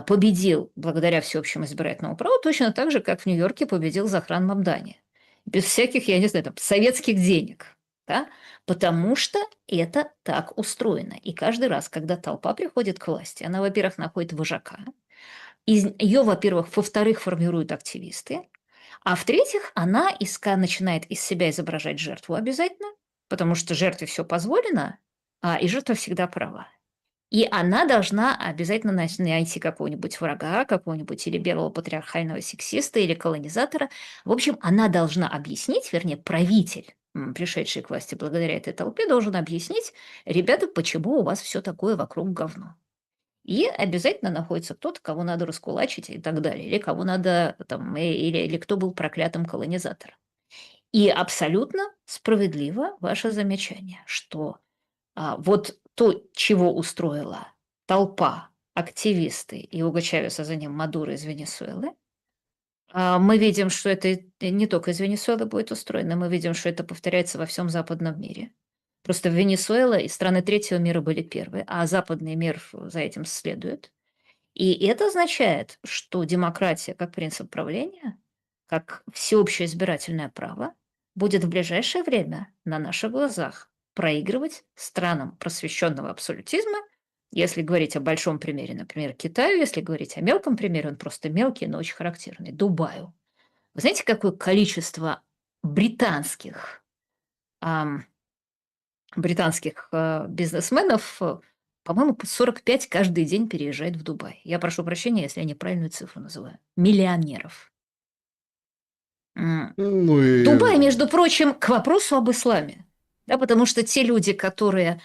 победил благодаря всеобщему избирательному праву точно так же, как в Нью-Йорке победил Захран Мамдани. Без всяких, я не знаю, там, советских денег. Да? Потому что это так устроено. И каждый раз, когда толпа приходит к власти, она, во-первых, находит вожака, ее, во-вторых, формируют активисты, а в-третьих, она начинает из себя изображать жертву обязательно, потому что жертве все позволено, и жертва всегда права. И она должна обязательно найти какого-нибудь врага, какого-нибудь или белого патриархального сексиста, или колонизатора. В общем, она должна объяснить, вернее, правитель, пришедший к власти благодаря этой толпе, должен объяснить, ребята, почему у вас все такое вокруг говно. И обязательно находится тот, кого надо раскулачить и так далее, или кого надо там, или кто был проклятым колонизатором. И абсолютно справедливо ваше замечание, что вот то, чего устроила толпа, активисты и Уго Чавеса за ним Мадуро из Венесуэлы, мы видим, что это не только из Венесуэлы будет устроено, мы видим, что это повторяется во всем западном мире. Просто Венесуэла и страны третьего мира были первые, а западный мир за этим следует. И это означает, что демократия как принцип правления, как всеобщее избирательное право, будет в ближайшее время на наших глазах проигрывать странам просвещенного абсолютизма. Если говорить о большом примере, например, Китаю, если говорить о мелком примере, он просто мелкий, но очень характерный, Дубаю. Вы знаете, какое количество британских ам, бизнесменов, по-моему, 45 каждый день переезжает в Дубай. Я прошу прощения, если я неправильную цифру называю. Миллионеров. Ну и Дубай, между прочим, к вопросу об исламе. Да, потому что те люди, которые...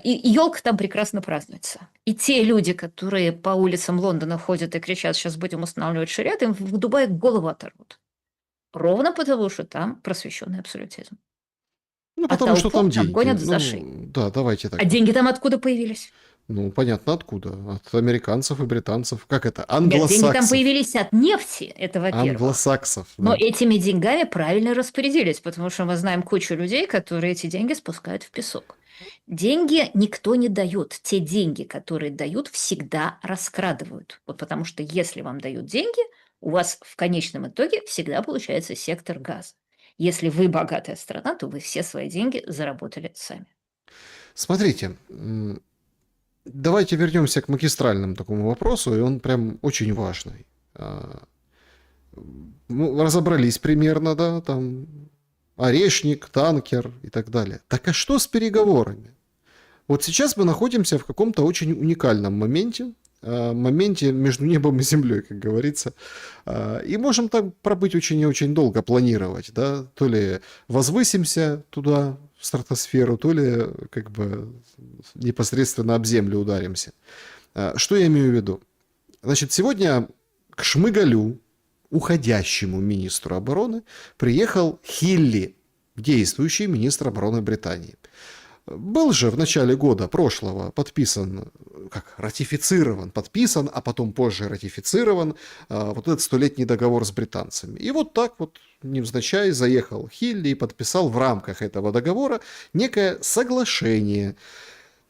И елка там прекрасно празднуется. И те люди, которые по улицам Лондона ходят и кричат, сейчас будем устанавливать шариат, им в Дубае голову оторвут. Ровно потому, что там просвещенный абсолютизм. ну, А потому что толпу там там деньги. гонят за шею. Ну, да, давайте А так вот. деньги там откуда появились? Ну, понятно откуда. От американцев и британцев. Как это? Нет, деньги там Англосаксов. появились от нефти, это во-первых. Англосаксов, Но да. этими деньгами правильно распорядились, потому что мы знаем кучу людей, которые эти деньги спускают в песок. Деньги никто не дает. Те деньги, которые дают, всегда раскрадывают. Вот потому что если вам дают деньги, у вас в конечном итоге всегда получается сектор газа. Если вы богатая страна, то вы все свои деньги заработали сами. Смотрите, давайте вернемся к магистральному такому вопросу, и он прям очень важный. Ну, разобрались примерно, да, там орешник, танкер и так далее. Так а что с переговорами? Вот сейчас мы находимся в каком-то очень уникальном моменте между небом и землей, как говорится, и можем там пробыть очень и очень долго, планировать, да, то ли возвысимся туда, в стратосферу, то ли как бы непосредственно об землю ударимся. Что я имею в виду? Значит, сегодня к Шмыгалю, уходящему министру обороны, приехал Хилли, действующий министр обороны Британии. Был же в начале года прошлого подписан, как ратифицирован, подписан, а потом позже ратифицирован вот этот столетний договор с британцами. И вот так вот невзначай заехал Хилли и подписал в рамках этого договора некое соглашение.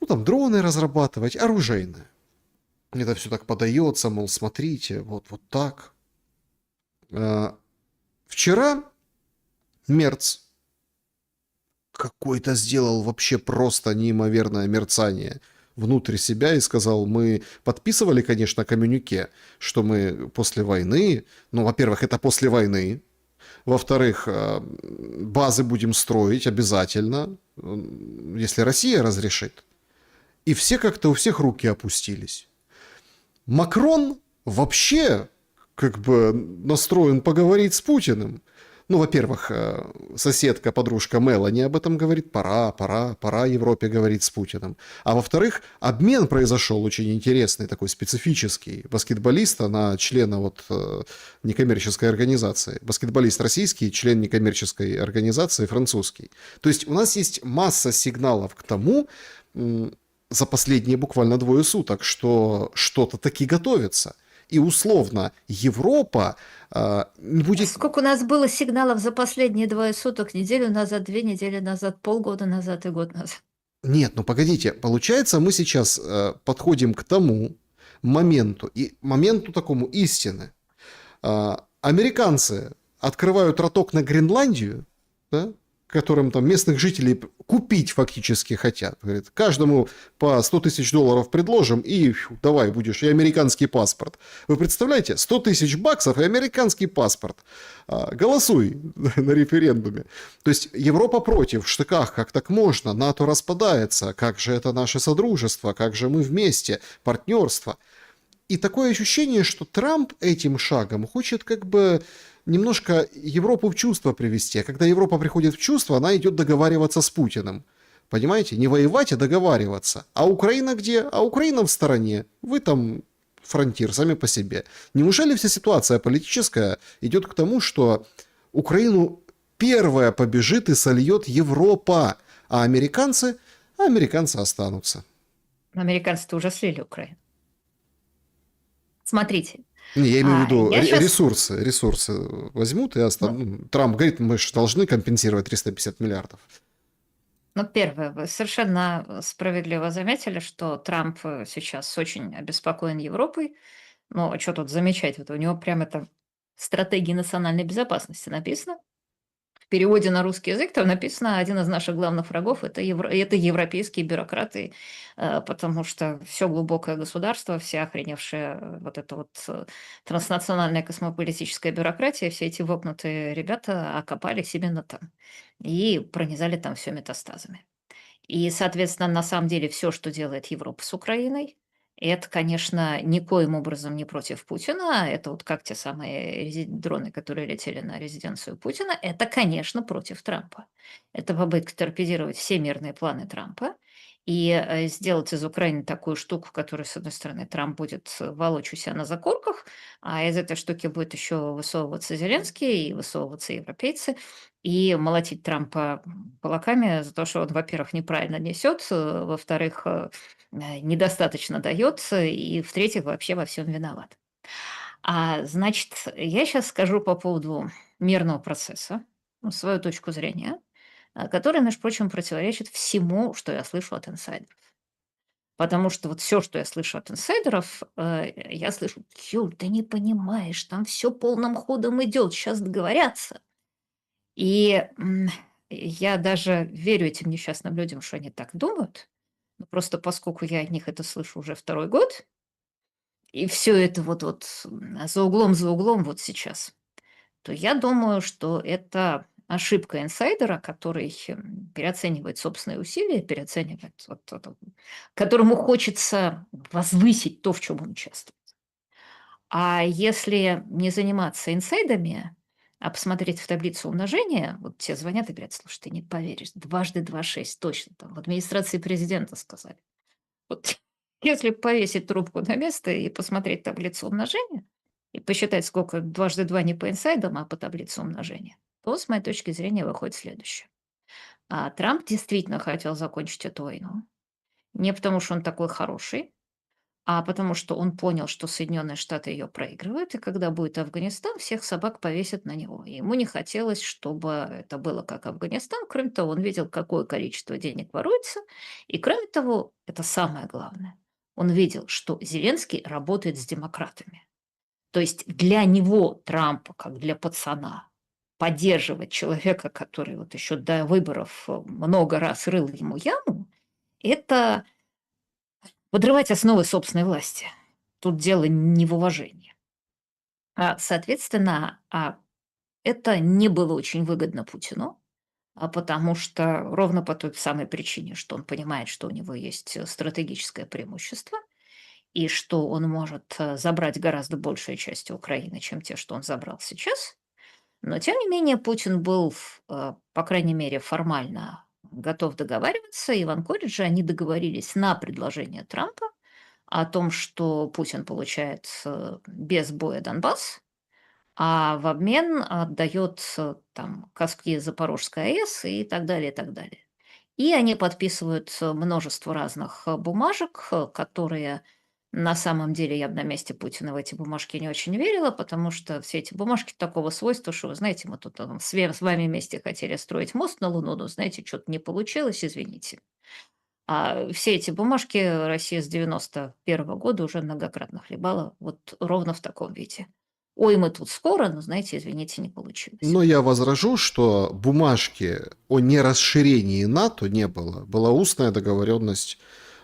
Ну там дроны разрабатывать, оружейное. Это все так подается, мол, смотрите, вот так. Вчера Мерц какой-то сделал вообще просто неимоверное мерцание внутрь себя и сказал, мы подписывали, конечно, коммюнике, что мы после войны, ну, во-первых, это после войны, во-вторых, базы будем строить обязательно, если Россия разрешит. И все как-то у всех руки опустились. Макрон вообще как бы настроен поговорить с Путиным. Ну, во-первых, соседка, подружка Мелани об этом говорит, пора Европе говорить с Путиным. А во-вторых, обмен произошел очень интересный, такой специфический. Баскетболиста на члена вот некоммерческой организации. Баскетболист российский, член некоммерческой организации французский. То есть у нас есть масса сигналов к тому, за последние буквально 2 суток, что что-то таки готовится. И условно Европа не будет... Сколько у нас было сигналов за последние 2 суток, неделю назад, 2 недели назад, полгода назад и год назад? Нет, ну погодите, получается, мы сейчас подходим к тому моменту, и моменту такому истины. Американцы открывают роток на Гренландию, да, которым там местных жителей купить фактически хотят. Говорит, каждому по 100 тысяч долларов предложим, и давай будешь, и американский паспорт. Вы представляете, 100 тысяч баксов и американский паспорт. Голосуй на референдуме. То есть Европа против, в штыках, как так можно, НАТО распадается, как же это наше содружество, как же мы вместе, партнерство. И такое ощущение, что Трамп этим шагом хочет как бы немножко Европу в чувство привести. А когда Европа приходит в чувство, она идет договариваться с Путиным. Понимаете? Не воевать, а договариваться. А Украина где? А Украина в стороне. Вы там фронтир сами по себе. Неужели вся ситуация политическая идет к тому, что Украину первая побежит и сольет Европа, а американцы останутся? Американцы-то уже слили Украину. Смотрите, Не, я имею в виду я сейчас... ресурсы возьмут и Трамп говорит, мы же должны компенсировать 350 миллиардов. Ну, первое, вы совершенно справедливо заметили, что Трамп сейчас очень обеспокоен Европой. Ну, а что тут замечать? Вот у него прямо это в стратегии национальной безопасности написано. В переводе на русский язык там написано, один из наших главных врагов это европейские бюрократы, потому что все глубокое государство, вся охреневшая вот эта вот транснациональная космополитическая бюрократия, все эти вопнутые ребята окопались именно там и пронизали там все метастазами. И, соответственно, на самом деле все, что делает Европа с Украиной, это, конечно, никоим образом не против Путина. Это вот как те самые дроны, которые летели на резиденцию Путина. Это, конечно, против Трампа. Это попытка торпедировать все мирные планы Трампа. и сделать из Украины такую штуку, в которой, с одной стороны, Трамп будет волочь у себя на закорках, а из этой штуки будет еще высовываться Зеленский и высовываться европейцы, и молотить Трампа кулаками за то, что он, во-первых, неправильно несет, во-вторых, недостаточно дает, и, в-третьих, вообще во всем виноват. Значит, я сейчас скажу по поводу мирного процесса, свою точку зрения, которая, между прочим, противоречит всему, что я слышу от инсайдеров. Потому что вот все, что я слышу от инсайдеров, я слышу: "Юль, ты не понимаешь, там все полным ходом идет, сейчас договорятся". И, я даже верю этим несчастным людям, что они так думают. Но просто поскольку я от них это слышу уже второй год, и все это за углом вот сейчас, то я думаю, что это ошибка инсайдера, который, переоценивает собственные усилия, переоценивает которому хочется возвысить то, в чем он участвует. А если не заниматься инсайдами, а посмотреть в таблицу умножения, вот те звонят и говорят: "Слушай, ты не поверишь, дважды два 6, точно там в администрации президента сказали". Вот если повесить трубку на место и посмотреть таблицу умножения, и посчитать, сколько дважды 2 не по инсайдам, а по таблице умножения, то, с моей точки зрения, выходит следующее. Трамп действительно хотел закончить эту войну. Не потому, что он такой хороший, а потому что он понял, что Соединенные Штаты ее проигрывают, и когда будет Афганистан, всех собак повесят на него. И ему не хотелось, чтобы это было как Афганистан. Кроме того, он видел, какое количество денег воруется. И кроме того, это самое главное, он видел, что Зеленский работает с демократами. То есть для него, Трампа, как для пацана, поддерживать человека, который вот еще до выборов много раз рыл ему яму, это подрывать основы собственной власти. Тут дело не в уважении. Соответственно, это не было очень выгодно Путину, потому что ровно по той самой причине, что он понимает, что у него есть стратегическое преимущество и что он может забрать гораздо большую часть Украины, чем те, что он забрал сейчас. Но, тем не менее, Путин был, по крайней мере, формально готов договариваться, и в Анкоридже они договорились на предложение Трампа о том, что Путин получает без боя Донбасс, а в обмен отдает там Каспии, Запорожская АЭС и так далее, и так далее. И они подписывают множество разных бумажек, которые на самом деле я бы на месте Путина в эти бумажки не очень верила, потому что все эти бумажки такого свойства, что, вы знаете, мы тут с вами вместе хотели строить мост на Луну, но, знаете, что-то не получилось, извините. Все эти бумажки Россия с 91 года уже многократно хлебала вот ровно в таком виде. Ой, мы тут скоро, но, знаете, извините, не получилось. Но я возражу, что бумажки о нерасширении НАТО не было. Была устная договоренность.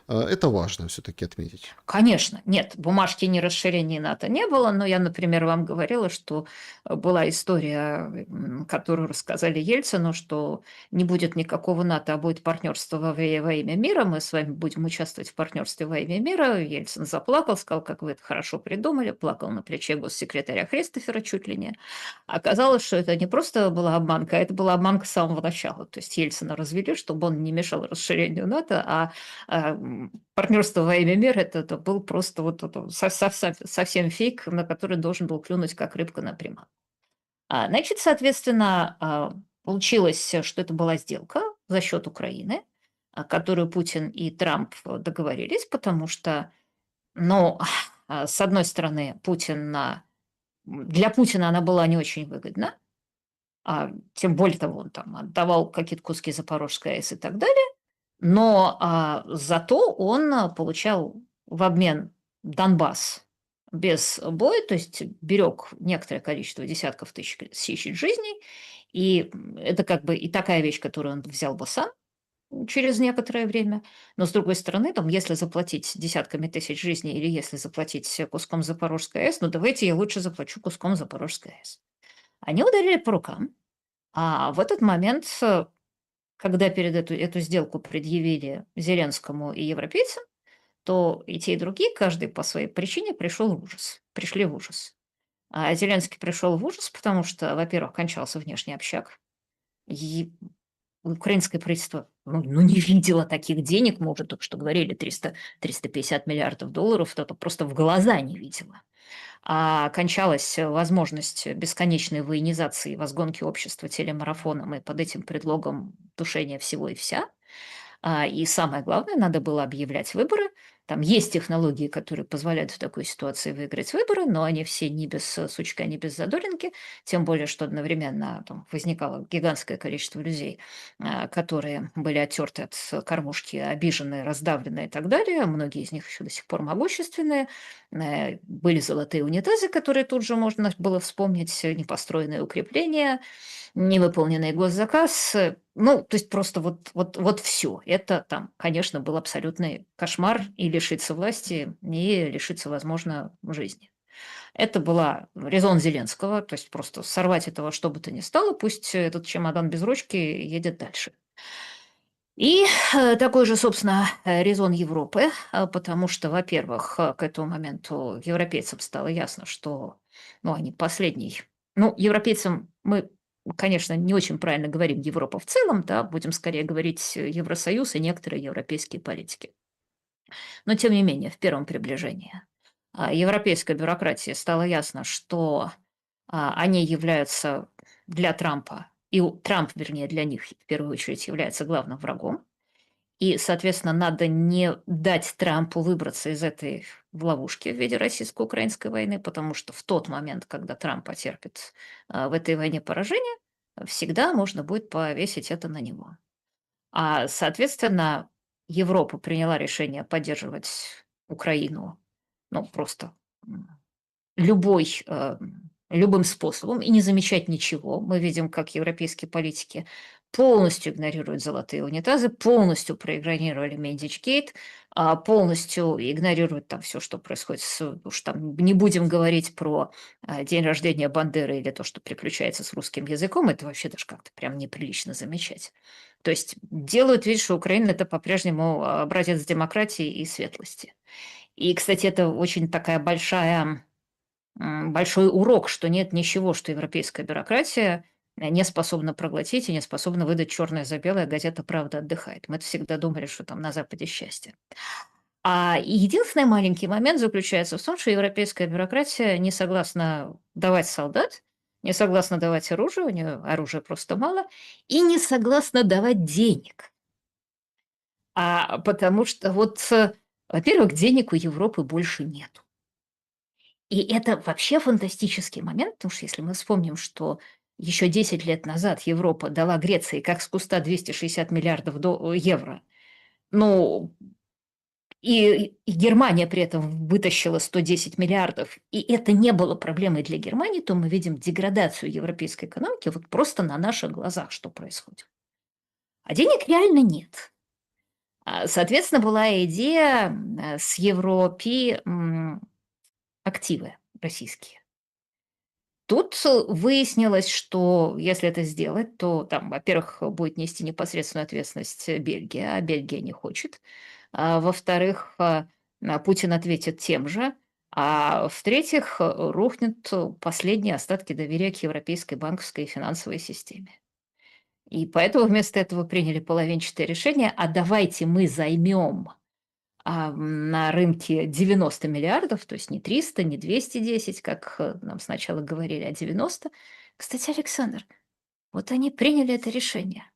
Это важно все-таки отметить. Конечно, нет, бумажки не расширения НАТО не было, но я, например, вам говорила, что была история, которую рассказали Ельцину, что не будет никакого НАТО, а будет партнерство во имя мира, мы с вами будем участвовать в партнерстве во имя мира. Ельцин заплакал, сказал, как вы это хорошо придумали, плакал на плече госсекретаря Христофера чуть ли не. Оказалось, что это не просто была обманка, а это была обманка с самого начала. То есть Ельцина развели, чтобы он не мешал расширению НАТО, партнерство во имя мира это был просто совсем фейк, на который должен был клюнуть как рыбка на приманку. Значит, соответственно, получилось, что это была сделка за счет Украины, которую Путин и Трамп договорились, потому что, ну, с одной стороны, для Путина она была не очень выгодна, тем более того, он там отдавал какие-то куски Запорожской АЭС и так далее. Но зато он получал в обмен Донбасс без боя, то есть берег некоторое количество десятков тысяч жизней. И это как бы и такая вещь, которую он взял бы сам через некоторое время. Но с другой стороны, там, если заплатить десятками тысяч жизней или если заплатить куском Запорожской АЭС, ну давайте я лучше заплачу куском Запорожской АЭС. Они ударили по рукам. А в этот момент когда перед эту сделку предъявили Зеленскому и европейцам, то и те, и другие, каждый по своей причине пришли в ужас. Зеленский пришел в ужас, потому что, во-первых, кончался внешний общак. И украинское правительство не видело таких денег, мы уже только что говорили, 350 миллиардов долларов, это просто в глаза не видело. А кончалась возможность бесконечной военизации, возгонки общества телемарафоном и под этим предлогом тушения всего и вся. И самое главное, надо было объявлять выборы. Там есть технологии, которые позволяют в такой ситуации выиграть выборы, но они все не без сучка, не без задоринки, тем более, что одновременно там возникало гигантское количество людей, которые были оттерты от кормушки, обиженные, раздавленные и так далее. Многие из них еще до сих пор могущественные. Были золотые унитазы, которые тут же можно было вспомнить, непостроенные укрепления, невыполненный госзаказ. То есть просто вот все. Это там, конечно, был абсолютный кошмар и лишиться власти, и лишиться, возможно, жизни. Это была резон Зеленского, то есть просто сорвать этого что бы то ни стало, пусть этот чемодан без ручки едет дальше. И такой же, собственно, резон Европы, потому что, во-первых, к этому моменту европейцам стало ясно, что они последний. Европейцам мы, конечно, не очень правильно говорим Европа в целом, да, будем скорее говорить Евросоюз и некоторые европейские политики. Но, тем не менее, в первом приближении европейской бюрократии стало ясно, что они являются для Трампа, и Трамп, вернее, для них в первую очередь является главным врагом. И, соответственно, надо не дать Трампу выбраться из этой ловушки в виде российско-украинской войны, потому что в тот момент, когда Трамп потерпит в этой войне поражение, всегда можно будет повесить это на него. Соответственно, Европа приняла решение поддерживать Украину, просто любой, любым способом и не замечать ничего. Мы видим, как европейские политики полностью игнорируют золотые унитазы, полностью проигнорировали Медичгейт, полностью игнорируют там все, что происходит. Уж там не будем говорить про день рождения Бандеры или то, что приключается с русским языком. Это вообще даже как-то прям неприлично замечать. То есть делают вид, что Украина – это по-прежнему образец демократии и светлости. И, кстати, это очень такая большой урок, что нет ничего, что европейская бюрократия не способна проглотить и не способна выдать черное за белое, газета «Правда» отдыхает. Мы всегда думали, что там на Западе счастье. И единственный маленький момент заключается в том, что европейская бюрократия не согласна давать солдат, не согласна давать оружие, у нее оружия просто мало, и не согласна давать денег. Потому что во-первых, денег у Европы больше нет. И это вообще фантастический момент, потому что если мы вспомним, что еще 10 лет назад Европа дала Греции как с куста 260 миллиардов евро, и Германия при этом вытащила 110 миллиардов, и это не было проблемой для Германии, то мы видим деградацию европейской экономики вот просто на наших глазах, что происходит. А денег реально нет. Соответственно, была идея с Европи активы российские. Тут выяснилось, что если это сделать, то там, во-первых, будет нести непосредственную ответственность Бельгия, а Бельгия не хочет. Во-вторых, Путин ответит тем же. А в-третьих, рухнут последние остатки доверия к европейской банковской и финансовой системе. И поэтому вместо этого приняли половинчатое решение, а давайте мы займем на рынке 90 миллиардов, то есть не 300, не 210, как нам сначала говорили, а 90. Кстати, Александр, вот они приняли это решение.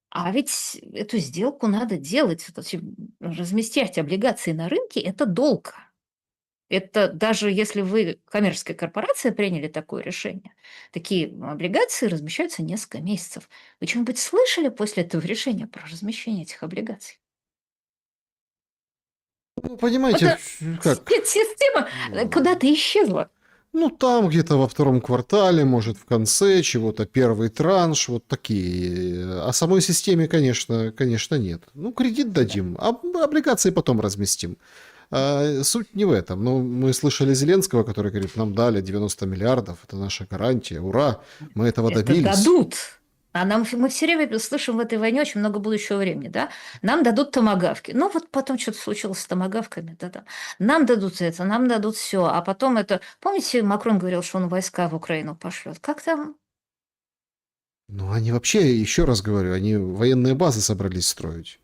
А ведь эту сделку надо делать. Разместить облигации на рынке – это долго. Это даже если вы, коммерческая корпорация, приняли такое решение, такие облигации размещаются несколько месяцев. Вы что-нибудь слышали после этого решения про размещение этих облигаций? Понимаете, Это как? система куда-то исчезла. Там где-то во втором квартале, может, в конце чего-то, первый транш, вот такие. А самой системе, конечно, нет. Кредит дадим, а облигации потом разместим. Суть не в этом. Мы слышали Зеленского, который говорит, нам дали 90 миллиардов, это наша гарантия, ура, мы этого Это добились. дадут. Мы все время слышим в этой войне очень много будущего времени, да? Нам дадут томагавки. Потом что-то случилось с томагавками, да. Нам дадут это, нам дадут все. А потом это... Помните, Макрон говорил, что он войска в Украину пошлет? Как там? Ну, они вообще, еще раз говорю, они военные базы собрались строить.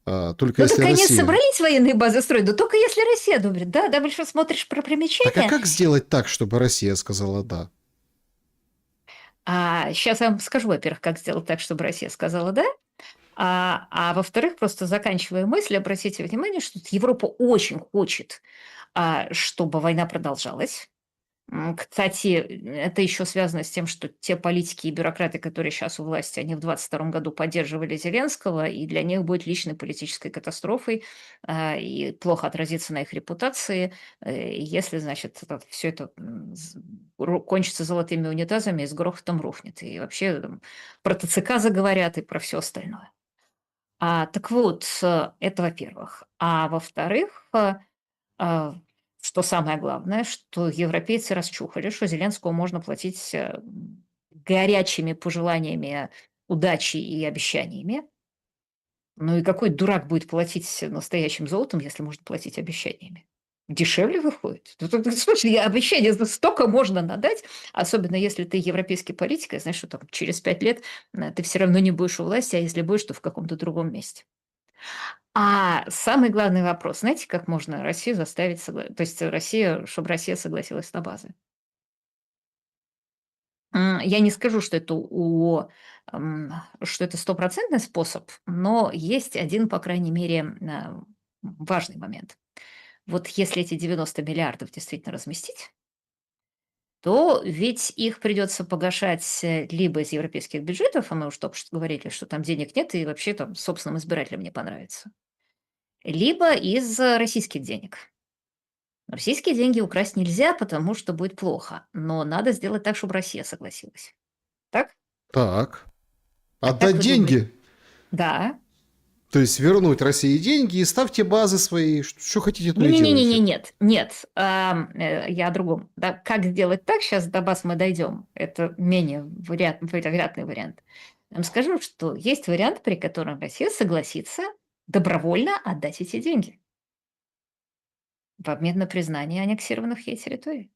Только Ну так если они Россия. собрались военные базы строить, да только если Россия одобрит. Да, да, больше смотришь про Так а примечания. как сделать так, чтобы Россия сказала «да»? А сейчас я вам скажу, во-первых, как сделать так, чтобы Россия сказала «да». А во-вторых, просто заканчивая мысль, обратите внимание, что Европа очень хочет, чтобы война продолжалась. Кстати, это еще связано с тем, что те политики и бюрократы, которые сейчас у власти, они в 2022 году поддерживали Зеленского, и для них будет личной политической катастрофой, и плохо отразится на их репутации, если, значит, все это кончится золотыми унитазами и с грохотом рухнет. И вообще там, про ТЦК заговорят и про все остальное. Так вот, это во-первых. А во-вторых, а, что самое главное, что европейцы расчухали, что Зеленскому можно платить горячими пожеланиями удачи и обещаниями. Ну и какой дурак будет платить настоящим золотом, если можно платить обещаниями? Дешевле выходит. В смысле, обещания столько можно надать, особенно если ты европейский политик, и знаешь, что там через 5 лет ты все равно не будешь у власти, а если будешь, то в каком-то другом месте. А самый главный вопрос, знаете, как можно Россию заставить то есть Россия, чтобы Россия согласилась на базы? Я не скажу, что это что это стопроцентный способ, но есть один, по крайней мере, важный момент. Вот если эти 90 миллиардов действительно разместить, то ведь их придется погашать либо из европейских бюджетов, а мы уж только что говорили, что там денег нет, и вообще там собственным избирателям не понравится, либо из российских денег. Российские деньги украсть нельзя, потому что будет плохо. Но надо сделать так, чтобы Россия согласилась. Так? Так. А как Отдать вы думаете? деньги? Да. То есть вернуть России деньги и ставьте базы свои. Что хотите, то и Не-не-не-не, делайте. нет, нет. Я о другом. Да, как сделать так? Сейчас до баз мы дойдем. Это менее вероятный вариант. Я вам скажу, что есть вариант, при котором Россия согласится добровольно отдать эти деньги в обмен на признание аннексированных ей территорий.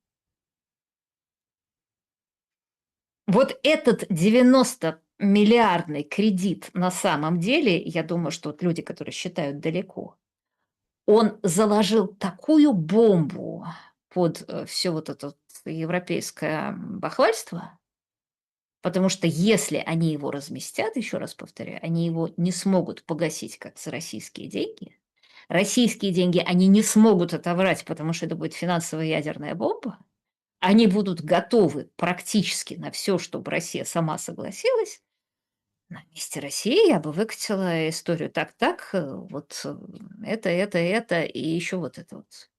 Вот этот 90-миллиардный кредит на самом деле, я думаю, что вот люди, которые считают далеко, он заложил такую бомбу под все вот это вот европейское бахвальство, потому что если они его разместят, еще раз повторяю, они его не смогут погасить как за российские деньги. Российские деньги они не смогут отобрать, потому что это будет финансовая ядерная бомба. Они будут готовы практически на все, чтобы Россия сама согласилась. На месте России я бы выкатила историю так, вот это и еще вот это вот.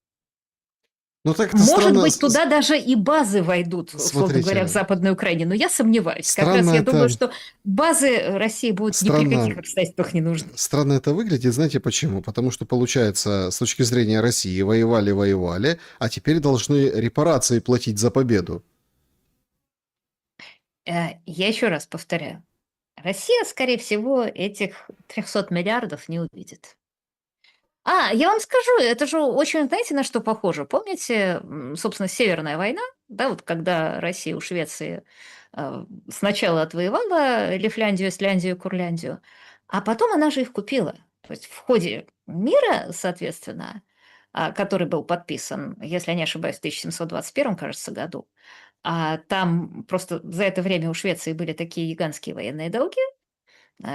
Ну так это Может странно. быть, туда даже и базы войдут, условно говоря, в Смотрите, Западной Украине, но я сомневаюсь. Как раз странно я думаю, это, что базы России будут ни при каких странно, обстоятельствах не нужны. странно это выглядит. Знаете почему? Потому что, получается, с точки зрения России, воевали, а теперь должны репарации платить за победу. Я еще раз повторяю. Россия, скорее всего, этих 300 миллиардов не увидит. Я вам скажу, это же очень, знаете, на что похоже? Помните, собственно, Северная война, да, вот когда Россия у Швеции сначала отвоевала Лифляндию, Исляндию, Курляндию, а потом она же их купила. То есть в ходе мира, соответственно, который был подписан, если я не ошибаюсь, в 1721, кажется, году, там просто за это время у Швеции были такие гигантские военные долги,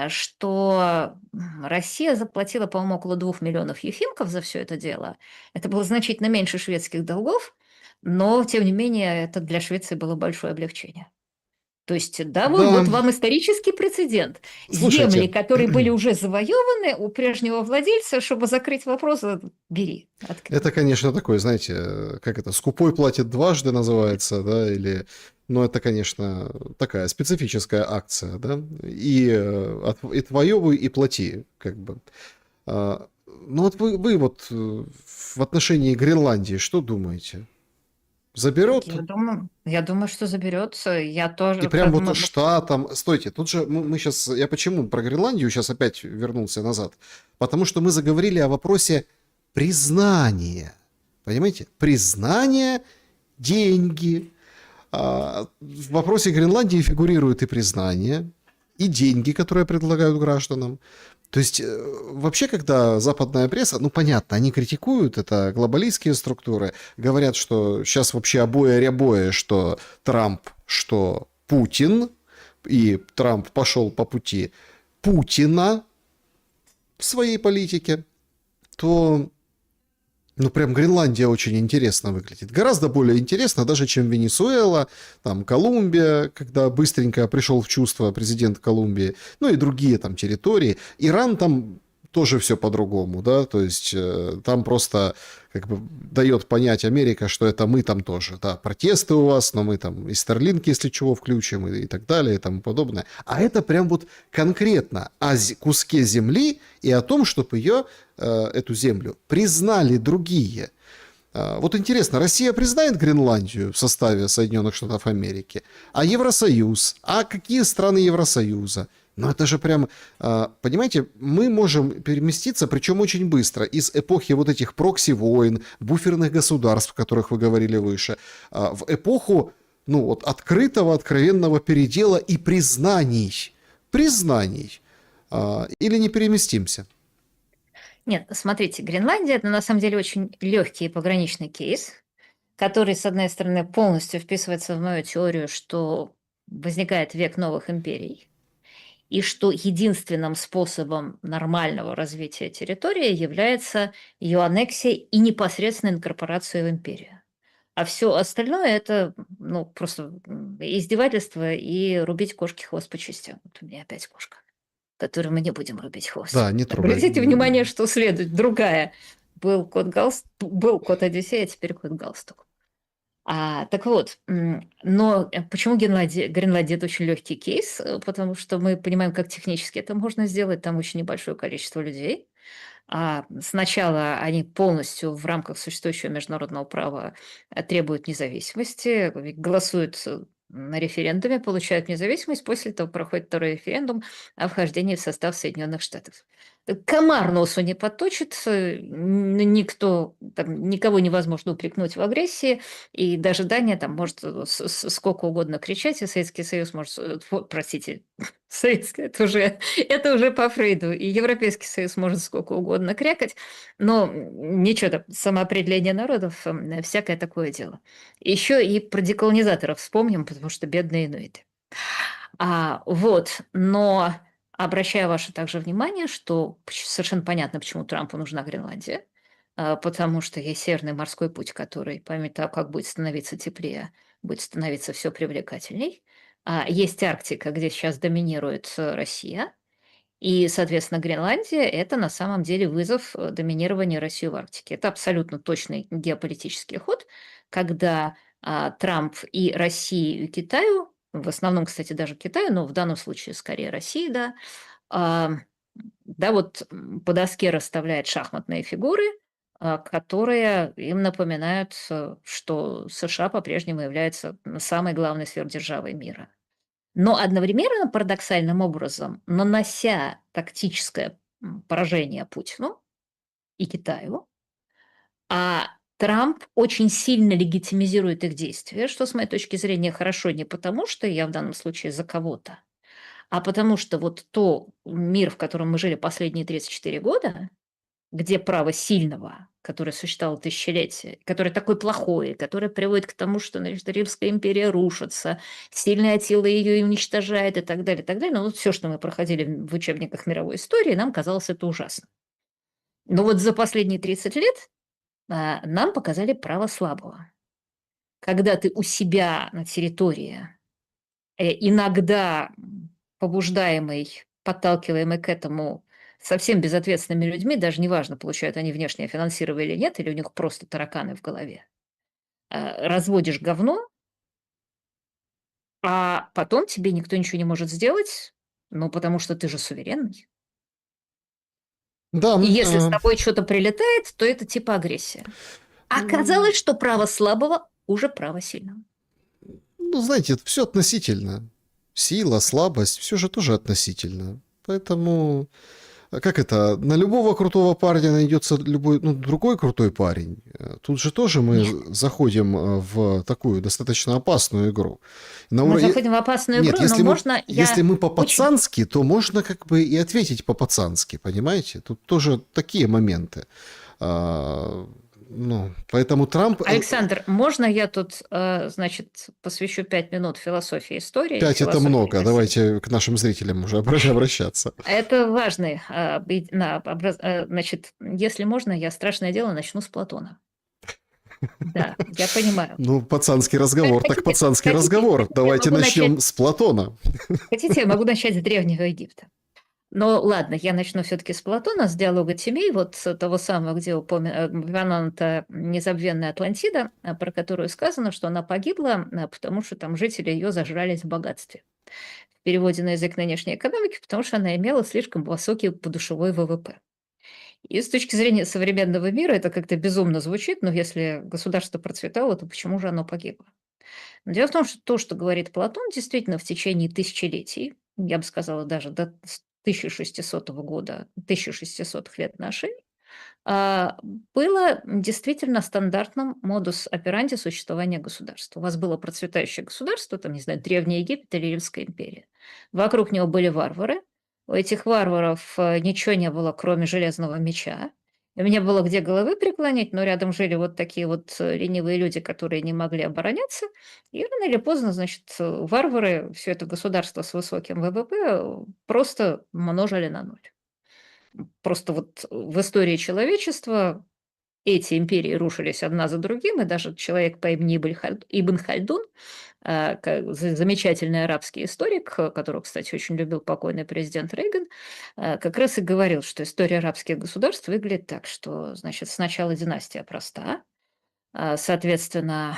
что Россия заплатила, по-моему, около 2 миллионов ефимков за все это дело. Это было значительно меньше шведских долгов, но, тем не менее, это для Швеции было большое облегчение. То есть, да, Да, вот вам исторический прецедент. Земли, слушайте, которые были уже завоеваны у прежнего владельца, чтобы закрыть вопрос, бери, это, открой. конечно, такое, знаете, как это, скупой платит дважды называется, да, или, ну, это, конечно, такая специфическая акция, да, и отвоевывай, и плати, как бы. Ну, вот вы вот в отношении Гренландии что думаете? Заберет? Я думаю, что заберется. Я И тоже, прям вот штатом... Стойте, тут же мы сейчас... Я почему про Гренландию сейчас опять вернулся назад? Потому что мы заговорили о вопросе признания. Понимаете? Признание, деньги. В вопросе Гренландии фигурирует и признание, и деньги, которые предлагают гражданам. То есть, вообще, когда западная пресса, ну, понятно, они критикуют, это глобалистские структуры, говорят, что сейчас вообще обоє-рябое, что Трамп, что Путин, и Трамп пошел по пути Путина в своей политике, то, ну, прям Гренландия очень интересно выглядит. Гораздо более интересно даже, чем Венесуэла, там, Колумбия, когда быстренько пришел в чувство президент Колумбии, ну и другие там территории. Иран там тоже все по-другому, да, то есть там просто как бы дает понять Америка, что это мы там тоже, да, протесты у вас, но мы там и Старлинки, если чего, включим и так далее и тому подобное. А это прям вот конкретно о куске земли и о том, чтобы ее, эту землю, признали другие. Вот интересно, Россия признает Гренландию в составе Соединенных Штатов Америки, а Евросоюз, а какие страны Евросоюза? Ну, это же прям, понимаете, мы можем переместиться, причем очень быстро, из эпохи вот этих прокси-войн, буферных государств, о которых вы говорили выше, в эпоху, ну, вот открытого, откровенного передела и признаний. Признаний. Или не переместимся? Нет, смотрите, Гренландия – это на самом деле очень легкий пограничный кейс, который, с одной стороны, полностью вписывается в мою теорию, что возникает век новых империй, и что единственным способом нормального развития территории является ее аннексия и непосредственная инкорпорация в империю. А все остальное – это ну, просто издевательство и рубить кошки хвост по частям. Вот у меня опять кошка, которую мы не будем рубить хвост. Да, не трогай. Обратите внимание, что следует другая. Был кот Одиссея, а теперь кот Галстук. Так вот, но почему Гренландия – это очень легкий кейс? Потому что мы понимаем, как технически это можно сделать. Там очень небольшое количество людей. Сначала они полностью в рамках существующего международного права требуют независимости, голосуют на референдуме, получают независимость, после этого проходит второй референдум о вхождении в состав Соединенных Штатов. Комар носу не подточит, никто, там, никого невозможно упрекнуть в агрессии, и даже Дания там может сколько угодно кричать, и Советский Союз может, простите, Советский, это уже по Фрейду, и Европейский Союз может сколько угодно крякать, но ничего, там, самоопределение народов, всякое такое дело. Еще и про деколонизаторов вспомним, потому что бедные инуиты. Но обращаю ваше также внимание, что совершенно понятно, почему Трампу нужна Гренландия, потому что есть Северный морской путь, который, по мере того, как будет становиться теплее, будет становиться все привлекательней. Есть Арктика, где сейчас доминирует Россия, и, соответственно, Гренландия – это на самом деле вызов доминирования России в Арктике. Это абсолютно точный геополитический ход, когда Трамп и России, и Китаю, в основном, кстати, даже Китаю, но в данном случае скорее России, да, вот по доске расставляет шахматные фигуры, которые им напоминают, что США по-прежнему является самой главной сверхдержавой мира. Но одновременно, парадоксальным образом, нанося тактическое поражение Путину и Китаю, Трамп очень сильно легитимизирует их действия, что, с моей точки зрения, хорошо не потому, что я в данном случае за кого-то, а потому что вот мир, в котором мы жили последние 34 года, где право сильного, которое существовало тысячелетия, которое такое плохое, которое приводит к тому, что, значит, Римская империя рушится, сильный Аттила ее уничтожает и так далее, и так далее. Но вот все, что мы проходили в учебниках мировой истории, нам казалось это ужасно. Но вот за последние 30 лет нам показали право слабого. Когда ты у себя на территории, иногда побуждаемый, подталкиваемый к этому совсем безответственными людьми, даже неважно, получают они внешнее финансирование или нет, или у них просто тараканы в голове, разводишь говно, а потом тебе никто ничего не может сделать, потому что ты же суверенный. Да, И если с тобой что-то прилетает, то это типа агрессия. Оказалось, что право слабого уже право сильного. ну, знаете, это все относительно. Сила, слабость, все же тоже относительно. Поэтому как это, на любого крутого парня найдется любой, ну, другой крутой парень. Тут же тоже мы Нет, заходим в такую достаточно опасную игру. мы заходим в опасную Нет, игру, но можно если я мы очень... по-пацански, то можно как бы и ответить по-пацански, понимаете? Тут тоже такие моменты. А, ну, поэтому Трамп... Александр, можно я тут, значит, посвящу 5 минут философии истории, 5 это философии много, России? давайте к нашим зрителям уже обращаться. Это важный, значит, если можно, я страшное дело начну с Платона. Да, я понимаю. Ну, пацанский разговор, так Хотите, пацанский хотите, разговор. хотите, я Давайте могу начать, начнем с Платона. хотите, я могу начать с Древнего Египта. Но ладно, я начну все-таки с Платона, с диалога Тимей, вот с того самого, где упомянута незабвенная Атлантида, про которую сказано, что она погибла, потому что там жители ее зажрались в богатстве. В переводе на язык нынешней экономики, потому что она имела слишком высокий подушевой ВВП. И с точки зрения современного мира это как-то безумно звучит, но если государство процветало, то почему же оно погибло? Но дело в том, что то, что говорит Платон, действительно в течение тысячелетий, я бы сказала, даже до 1600 года, 1600 лет нашей, а, было действительно стандартным модус операнди существования государства. У вас было процветающее государство, там, не знаю, Древний Египет или Римская империя. Вокруг него были варвары. У этих варваров ничего не было, кроме железного меча. Им не было где головы преклонить, но рядом жили вот такие вот ленивые люди, которые не могли обороняться. И рано или поздно, значит, варвары все это государство с высоким ВВП просто множили на ноль. Просто вот в истории человечества эти империи рушились одна за другим, и даже человек по имени Ибн Хальдун, замечательный арабский историк, которого, кстати, очень любил покойный президент Рейган, как раз и говорил, что история арабских государств выглядит так, что, значит, сначала династия проста, соответственно,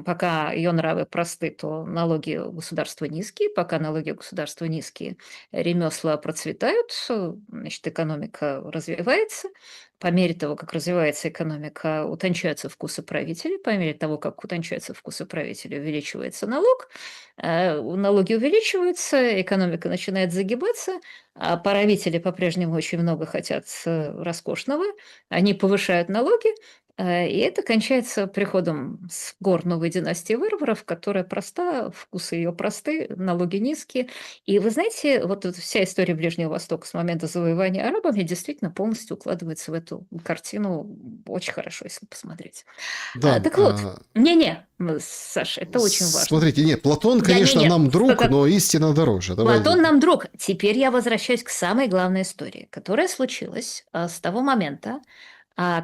пока ее нравы просты, то налоги у государства низкие. Пока налоги у государства низкие, ремесла процветают, значит, экономика развивается. По мере того, как развивается экономика, утончаются вкусы правителей. По мере того, как утончаются вкусы правителей, увеличивается налог. Налоги увеличиваются, экономика начинает загибаться, а правители по-прежнему очень много хотят роскошного. Они повышают налоги, и это кончается приходом с гор новой династии варваров, которая проста, вкусы ее просты, налоги низкие. И вы знаете, вот эта вся история Ближнего Востока с момента завоевания арабами действительно полностью укладывается в эту картину очень хорошо, если посмотреть. Да, Так вот, не-не, Саша, это очень важно. смотрите, нет, Платон, Я конечно, не-не, нам друг, но истина дороже. Давайте. Платон нам друг. Теперь я возвращаюсь к самой главной истории, которая случилась с того момента,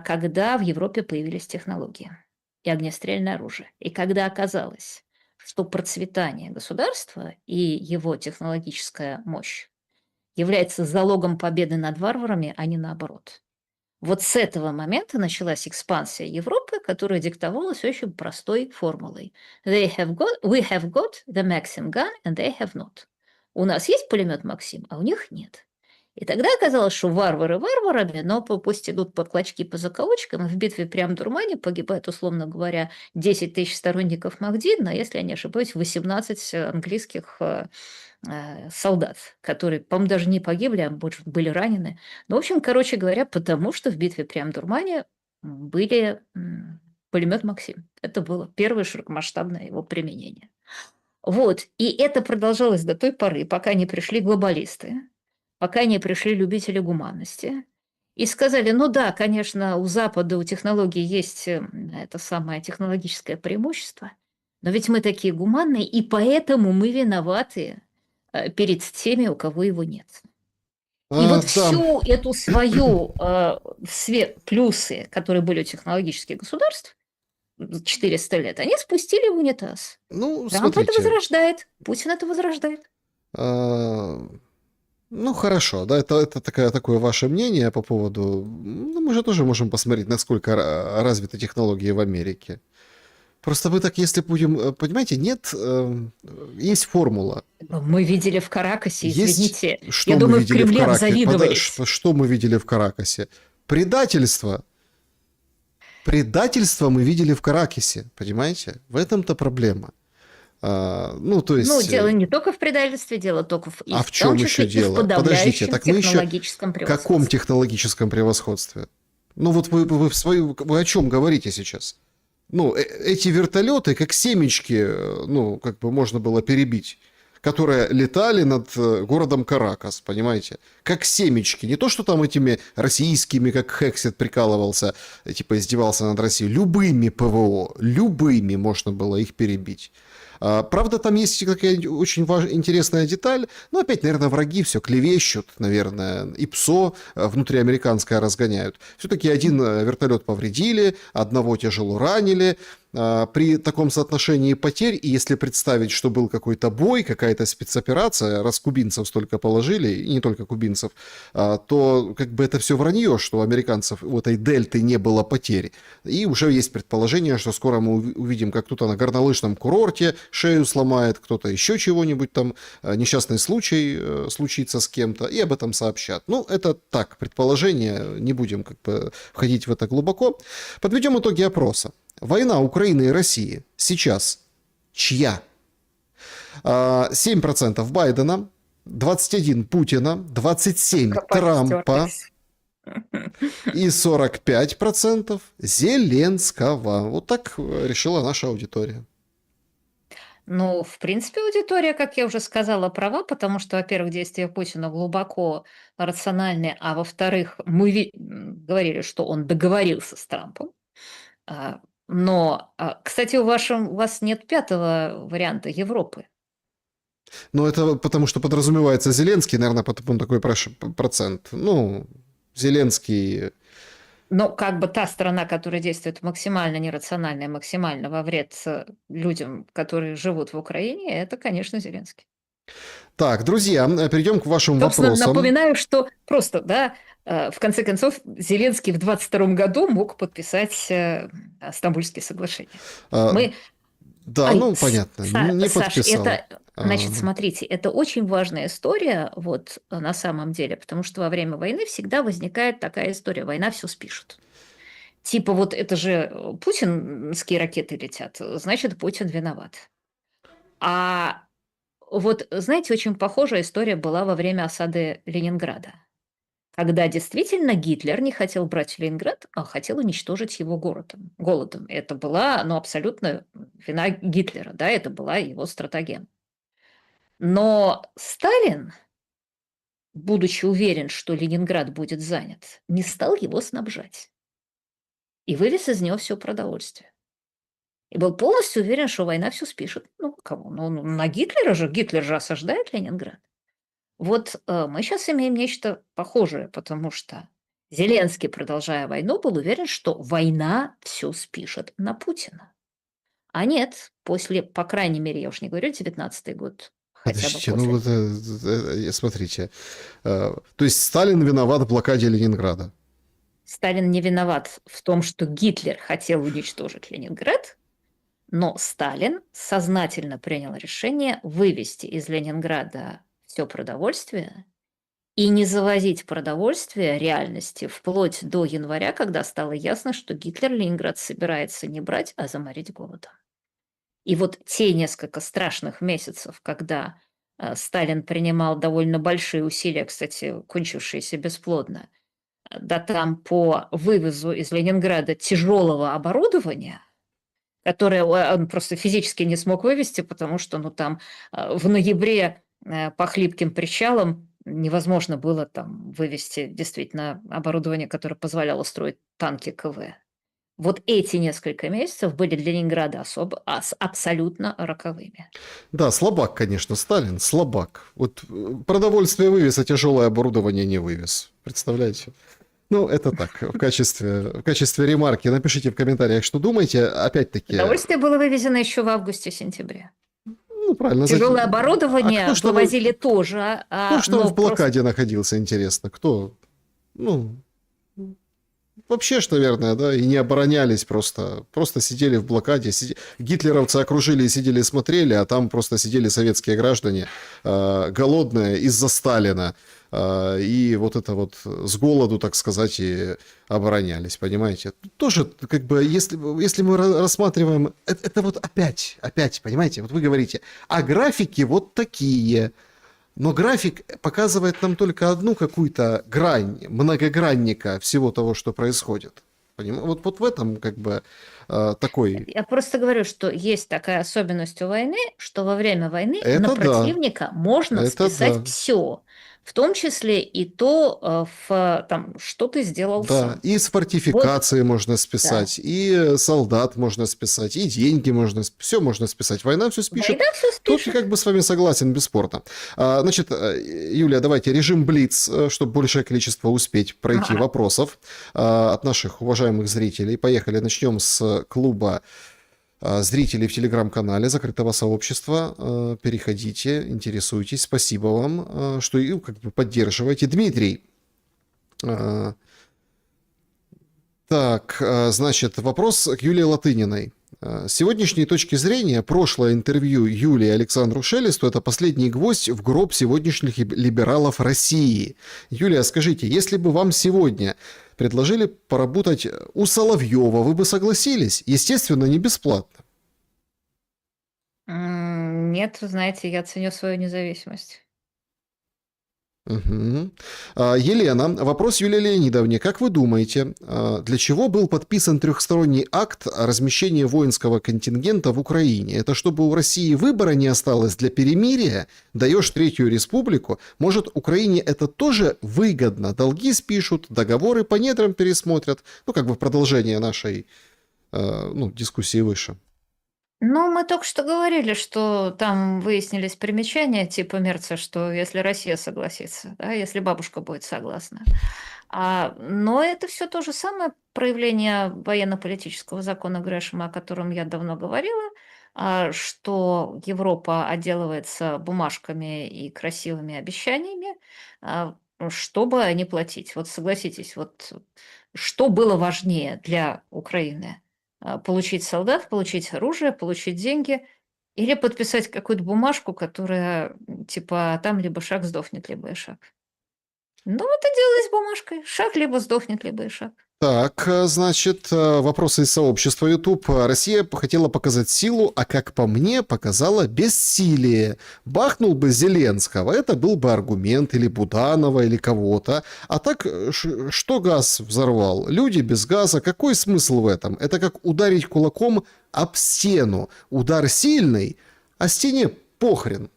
когда в Европе появились технологии и огнестрельное оружие. И когда оказалось, что процветание государства и его технологическая мощь является залогом победы над варварами, а не наоборот. Вот с этого момента началась экспансия Европы, которая диктовалась очень простой формулой. We have got the Maxim gun and they have not. У нас есть пулемет Максим, а у них нет. И тогда оказалось, что варвары варварами, но пусть идут под клочки по закоулочкам, и в битве прям Дурмане погибает, условно говоря, 10 тысяч сторонников Махдина, а если я не ошибаюсь, 18 английских солдат, которые, по-моему, даже не погибли, а может, были ранены. Ну, в общем, короче говоря, потому что в битве при Амдурмане были пулемет Максим. Это было первое широкомасштабное его применение. Вот. И это продолжалось до той поры, пока не пришли глобалисты, пока не пришли любители гуманности и сказали, ну да, конечно, у Запада, у технологий есть это самое технологическое преимущество, но ведь мы такие гуманные, и поэтому мы виноваты перед теми, у кого его нет. И вот Да, всю эту свою плюсы, которые были у технологических государств, 400 лет, они спустили в унитаз. ну, Трамп это смотрите. возрождает, Путин это возрождает. Ну, хорошо, да, это такое ваше мнение по поводу... Ну, мы же тоже можем посмотреть, насколько развиты технологии в Америке. Просто мы так, если будем... Понимаете, нет... Есть формула. Мы видели в Каракасе, извините. Что Я мы думаю, в видели в Кремле Караке? обзавидовались. Что мы видели в Каракасе? Предательство. Предательство мы видели в Каракасе, понимаете? В этом-то проблема. Ну, то Ну, есть... дело не только в предательстве, дело только и А в в том чем числе еще и в дело? Подождите, подавляющем так мы еще... технологическом В каком превосходстве. технологическом превосходстве? Ну, вот вы о чем говорите сейчас? Ну, эти вертолеты, как семечки, ну, как бы можно было перебить, которые летали над городом Каракас, понимаете? Как семечки. Не то, что там этими российскими, как Хексет прикалывался, типа издевался над Россией. Любыми ПВО, любыми можно было их перебить. Правда, там есть такая очень интересная деталь. Ну, опять, наверное, враги все клевещут, наверное, и ПСО внутриамериканское разгоняют. Все-таки один вертолет повредили, одного тяжело ранили. При таком соотношении потерь, и если представить, что был какой-то бой, какая-то спецоперация, раз кубинцев столько положили, и не только кубинцев, то как бы это все вранье, что у американцев у этой дельты не было потерь. И уже есть предположение, что скоро мы увидим, как кто-то на горнолыжном курорте шею сломает, кто-то еще чего-нибудь там, несчастный случай случится с кем-то, и об этом сообщат. Ну, это так, предположение, не будем как бы входить в это глубоко. Подведем итоги опроса. Война Украины и России сейчас чья? 7% Байдена, 21% Путина, 27% Трампа и 45% Зеленского. Вот так решила наша аудитория. Ну, в принципе, аудитория, как я уже сказала, права, потому что, во-первых, действия Путина глубоко рациональны, а во-вторых, мы говорили, что он договорился с Трампом. Но, кстати, у вас нет пятого варианта Европы. Но это потому, что подразумевается Зеленский, наверное, потому такой процент. Ну, Зеленский... Но как бы та страна, которая действует максимально нерационально и максимально во вред людям, которые живут в Украине, это, конечно, Зеленский. Так, друзья, перейдем к вашим Собственно, вопросам. напоминаю, что просто, да, в конце концов, Зеленский в 22 году мог подписать Стамбульские соглашения. Мы... Да, ну, понятно, не Саш, подписал. это, значит, смотрите, это очень важная история, вот на самом деле, потому что во время войны всегда возникает такая история, война все спишет. Типа вот это же путинские ракеты летят, значит, Путин виноват. А вот, знаете, очень похожая история была во время осады Ленинграда, когда действительно Гитлер не хотел брать Ленинград, а хотел уничтожить его голодом. Это была, ну, абсолютно вина Гитлера, да, это была его стратегия. Но Сталин, будучи уверен, что Ленинград будет занят, не стал его снабжать и вывез из него все продовольствие. И был полностью уверен, что война все спишет. Ну, кого? Ну, на Гитлера же. Гитлер же осаждает Ленинград. Вот мы сейчас имеем нечто похожее, потому что Зеленский, продолжая войну, был уверен, что война все спишет на Путина. А нет, после, по крайней мере, я уж не говорю 19-й год, хотя бы Подождите, ну после. вот смотрите. То есть Сталин виноват в блокаде Ленинграда? Сталин не виноват в том, что Гитлер хотел уничтожить Ленинград, но Сталин сознательно принял решение вывести из Ленинграда все продовольствие и не завозить продовольствие реальности вплоть до января, когда стало ясно, что Гитлер Ленинград собирается не брать, а заморить голодом. И вот те несколько страшных месяцев, когда Сталин принимал довольно большие усилия, кстати, кончившиеся бесплодно, да там по вывозу из Ленинграда тяжелого оборудования, которое он просто физически не смог вывести, потому что ну, там в ноябре по хлипким причалам невозможно было там вывести действительно оборудование, которое позволяло строить танки КВ. Вот эти несколько месяцев были для Ленинграда абсолютно роковыми. Да, слабак, конечно, Сталин, слабак. Вот продовольствие вывез, а тяжелое оборудование не вывез. Представляете? Ну, это так, в качестве ремарки. Напишите в комментариях, что думаете. Опять-таки, Продовольствие было вывезено еще в августе-сентябре. ну, правильно. Тяжелое А оборудование кто ж там, вывозили тоже, кто ж там но в просто блокаде находился, интересно? Кто? Ну, Вообще ж, наверное, да, и не оборонялись просто. Просто сидели в блокаде. Гитлеровцы окружили и сидели и смотрели, а там просто сидели советские граждане, голодные из-за Сталина. И вот это вот с голоду, так сказать, и оборонялись, понимаете? Тоже, как бы, если мы рассматриваем... Это вот опять, понимаете? Вот вы говорите, а графики вот такие. Но график показывает нам только одну какую-то грань, многогранника всего того, что происходит. Вот в этом как бы такой... Я просто говорю, что есть такая особенность у войны, что во время войны на Это да, противника можно это списать да. все, в том числе и то, там, что ты сделал Да, сам. и с Вот, фортификации можно да. списать, и солдат можно списать, и деньги можно, все можно списать. Война все спишет. Война все Тут я спишет. как бы с вами согласен, бесспорно. Значит, Юлия, давайте режим Блиц, чтобы большее количество успеть пройти Ага. вопросов от наших уважаемых зрителей. Поехали, начнем с клуба зрителей в телеграм-канале закрытого сообщества. Переходите, интересуйтесь. Спасибо вам, что как бы поддерживаете. Дмитрий, э, так, значит, вопрос к Юлии Латыниной. С сегодняшней точки зрения, прошлое интервью Юлии Александру Шелесту – это последний гвоздь в гроб сегодняшних либералов России. Юлия, скажите, если бы вам сегодня предложили поработать у Соловьева, вы бы согласились? Естественно, не бесплатно. Нет, знаете, я ценю свою независимость. Мгм. Елена, вопрос Юлии Леонидовне. Как вы думаете, для чего был подписан трехсторонний акт о размещении воинского контингента в Украине? Это чтобы у России выбора не осталось для перемирия? Даешь Третью Республику? Может, Украине это тоже выгодно? Долги спишут, договоры по недрам пересмотрят? Ну, как бы продолжение нашей дискуссии выше. Ну, мы только что говорили, что там выяснились примечания типа Мерца, что если Россия согласится, да, если бабушка будет согласна. Но это все то же самое проявление военно-политического закона Грэшема, о котором я давно говорила, что Европа отделывается бумажками и красивыми обещаниями, чтобы не платить. Вот согласитесь, вот что было важнее для Украины? Получить солдат, получить оружие, получить деньги или подписать какую-то бумажку, которая типа там либо шаг сдохнет, либо и шаг. Ну, это делай с бумажкой. Шаг либо сдохнет, либо и шаг. Так, значит, вопросы из сообщества YouTube. Россия хотела показать силу, а как по мне, показала бессилие. Бахнул бы Зеленского, это был бы аргумент или Буданова, или кого-то. А так, что газ взорвал? Люди без газа, какой смысл в этом? Это как ударить кулаком об стену. Удар сильный, а стене похрен.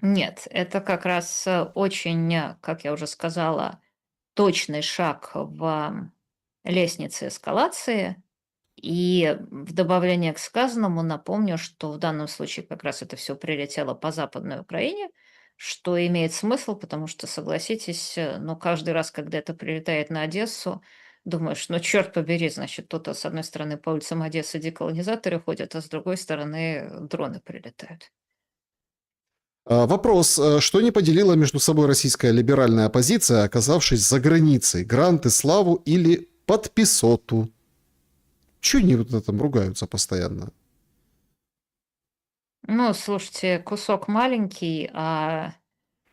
Нет, это как раз очень, как я уже сказала, точный шаг в лестнице эскалации. И в добавление к сказанному напомню, что в данном случае как раз это все прилетело по Западной Украине, что имеет смысл, потому что, согласитесь, ну, каждый раз, когда это прилетает на Одессу, думаешь, ну, черт побери, значит, тут с одной стороны по улицам Одессы деколонизаторы ходят, а с другой стороны дроны прилетают. Вопрос, что не поделила между собой российская либеральная оппозиция, оказавшись за границей? Гранты, славу или подписоту? Чего они вот там ругаются постоянно? Ну, слушайте, кусок маленький,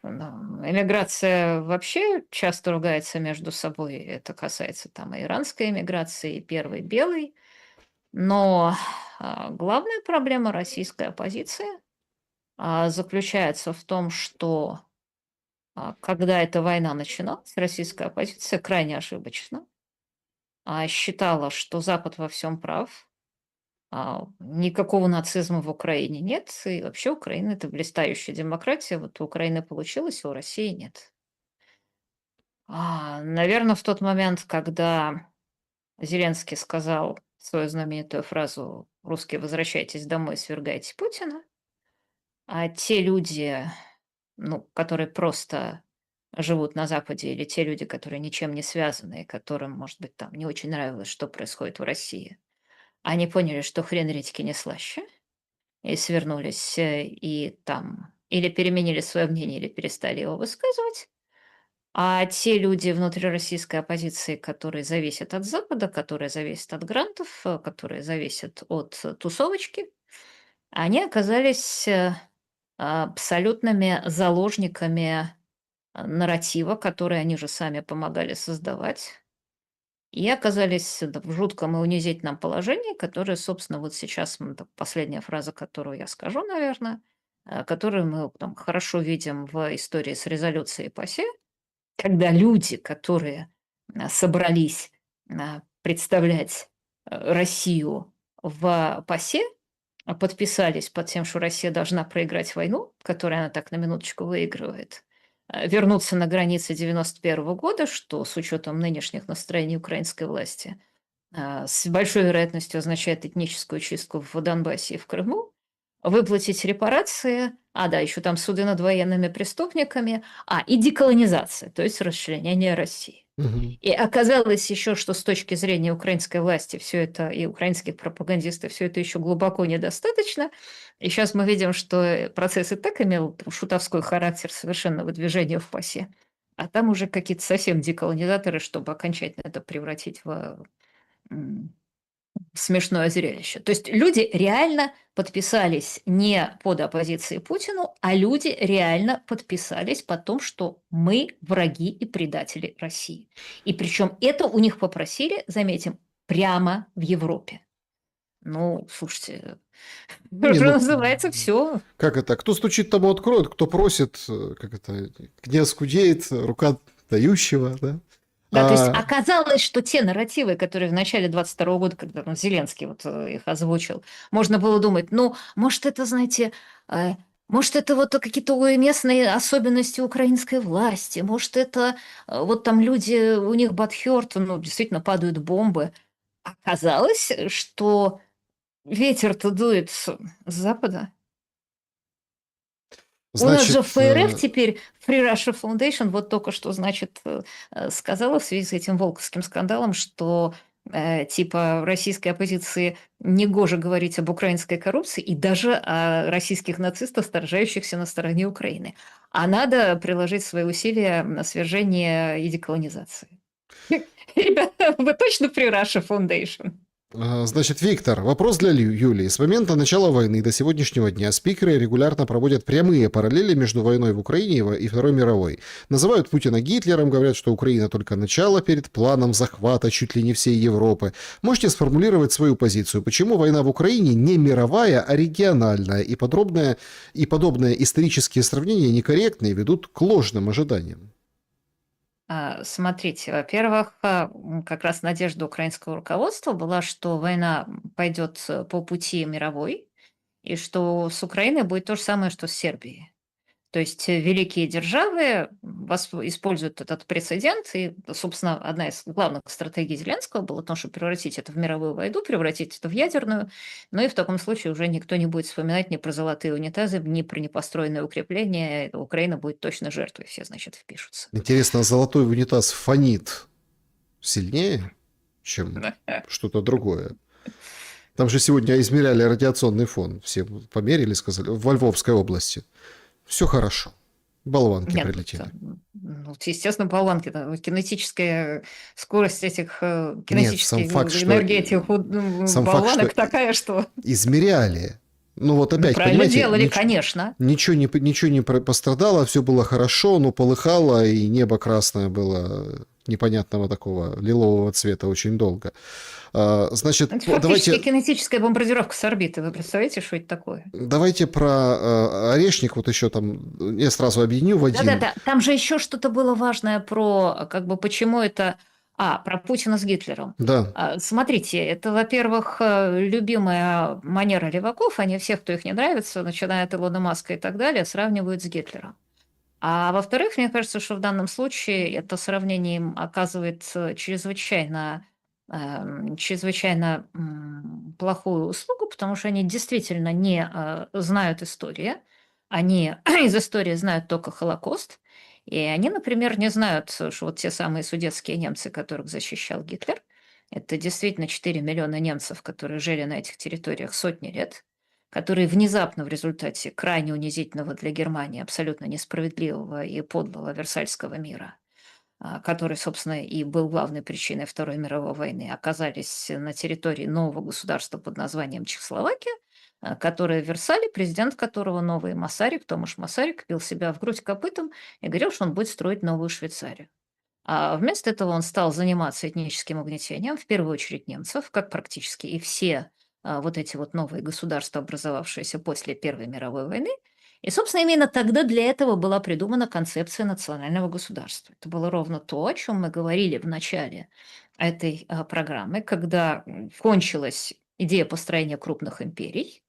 эмиграция вообще часто ругается между собой. Это касается там и иранской эмиграции, и первой белой. Но главная проблема российской оппозиции заключается в том, что когда эта война начиналась, российская оппозиция крайне ошибочно считала, что Запад во всем прав, никакого нацизма в Украине нет, и вообще Украина это блистающая демократия. Вот у Украины получилось, а у России нет. Наверное, в тот момент, когда Зеленский сказал свою знаменитую фразу «Русские, возвращайтесь домой, свергайте Путина», а те люди, ну, которые просто живут на Западе, или те люди, которые ничем не связаны, и которым, может быть, там не очень нравилось, что происходит в России, они поняли, что хрен редьки не слаще, и свернулись, и там или переменили свое мнение, или перестали его высказывать. А те люди внутри российской оппозиции, которые зависят от Запада, которые зависят от грантов, которые зависят от тусовочки, они оказались абсолютными заложниками нарратива, который они же сами помогали создавать, и оказались в жутком и унизительном положении, которое, собственно, вот сейчас, последняя фраза, которую я скажу, наверное, которую мы там хорошо видим в истории с резолюцией ПАСЕ, когда люди, которые собрались представлять Россию в ПАСЕ, подписались под тем, что Россия должна проиграть войну, которую она так на минуточку выигрывает, вернуться на границы 91 года, что с учетом нынешних настроений украинской власти с большой вероятностью означает этническую чистку в Донбассе и в Крыму, выплатить репарации, да, еще там суды над военными преступниками, и деколонизация, то есть расчленение России. Мгм. И оказалось еще, что с точки зрения украинской власти все это и украинских пропагандистов все это еще глубоко недостаточно. И сейчас мы видим, что процесс и так имел шутовской характер совершенно выдвижения в ПАСЕ, а там уже какие-то совсем деколонизаторы, чтобы окончательно это превратить в м, смешное зрелище. То есть люди реально подписались не под оппозицией Путину, а люди реально подписались под том, что мы враги и предатели России. И причем это у них попросили, заметим, прямо в Европе. Ну, слушайте, Не, уже ну, называется все. как это? Кто стучит, тому откроют, кто просит, как это, где оскудеет рука дающего, да? Да, то есть А, оказалось, что те нарративы, которые в начале 22 года, когда Зеленский вот их озвучил, можно было думать, ну, может, это, знаете, э, может, это вот какие-то местные особенности украинской власти, может, это вот там люди, у них бадхёрт, ну, действительно падают бомбы. Оказалось, что ветер-то дует с запада. У нас же значит, в ФРФ теперь Free Russia Foundation вот только что, значит, сказала в связи с этим Волковским скандалом, что типа российской оппозиции негоже говорить об украинской коррупции и даже о российских нацистах, сражающихся на стороне Украины. А надо приложить свои усилия на свержение и деколонизации. Ребята, вы точно Free Russia Foundation? Значит, Виктор, вопрос для Юлии. С момента начала войны до сегодняшнего дня спикеры регулярно проводят прямые параллели между войной в Украине и Второй мировой. Называют Путина Гитлером, говорят, что Украина только начало перед планом захвата чуть ли не всей Европы. Можете сформулировать свою позицию? Почему война в Украине не мировая, а региональная? И подобные исторические сравнения некорректны и ведут к ложным ожиданиям. Смотрите, во-первых, как раз надежда украинского руководства была, что война пойдет по пути мировой, и что с Украиной будет то же самое, что с Сербией. То есть великие державы используют этот прецедент, и, собственно, одна из главных стратегий Зеленского была в том, чтобы превратить это в мировую войну, превратить это в ядерную, но и в таком случае уже никто не будет вспоминать ни про золотые унитазы, ни про непостроенные укрепления, Украина будет точно жертвой, все, значит, впишутся. Интересно, золотой унитаз фонит сильнее, чем что-то другое? Там же сегодня измеряли радиационный фон. Все померили, сказали, во Львовской области. Все хорошо. Болванки Нет, прилетели. ну, естественно, болванки, да, кинетическая скорость этих, Нет, кинетической энергии этих сам факт, что болванок такая, что измеряли. Ну вот ну, опять, правильно понимаете, делали, конечно. ничего не пострадало, все было хорошо, но полыхало, и небо красное было непонятного такого лилового цвета очень долго. Значит, Это фактически давайте, кинетическая бомбардировка с орбиты. Вы представляете, что это такое? давайте про орешник вот еще там, я сразу объединю в один. Да-да-да, там же еще что-то было важное про, как бы, почему это... про Путина с Гитлером. Да. Смотрите, это, во-первых, любимая манера леваков, они всех, кто их не нравится, начиная от Илона Маска и так далее, сравнивают с Гитлером. А во-вторых, мне кажется, что в данном случае это сравнение им оказывает чрезвычайно плохую услугу, потому что они действительно не знают истории. Они из истории знают только Холокост. И они, например, не знают, что вот те самые судетские немцы, которых защищал Гитлер, это действительно 4 миллиона немцев, которые жили на этих территориях сотни лет, которые внезапно в результате крайне унизительного для Германии, абсолютно несправедливого и подлого Версальского мира который, собственно, и был главной причиной Второй мировой войны, оказались на территории нового государства под названием Чехословакия, которое в Версале, президент которого новый Масарик, Томаш Масарик, бил себя в грудь копытом и говорил, что он будет строить новую Швейцарию. А вместо этого он стал заниматься этническим угнетением, в первую очередь немцев, как практически и все вот эти вот новые государства, образовавшиеся после Первой мировой войны. И, собственно, именно тогда для этого была придумана концепция национального государства. Это было ровно то, о чем мы говорили в начале этой программы, когда кончилась идея построения крупных империй,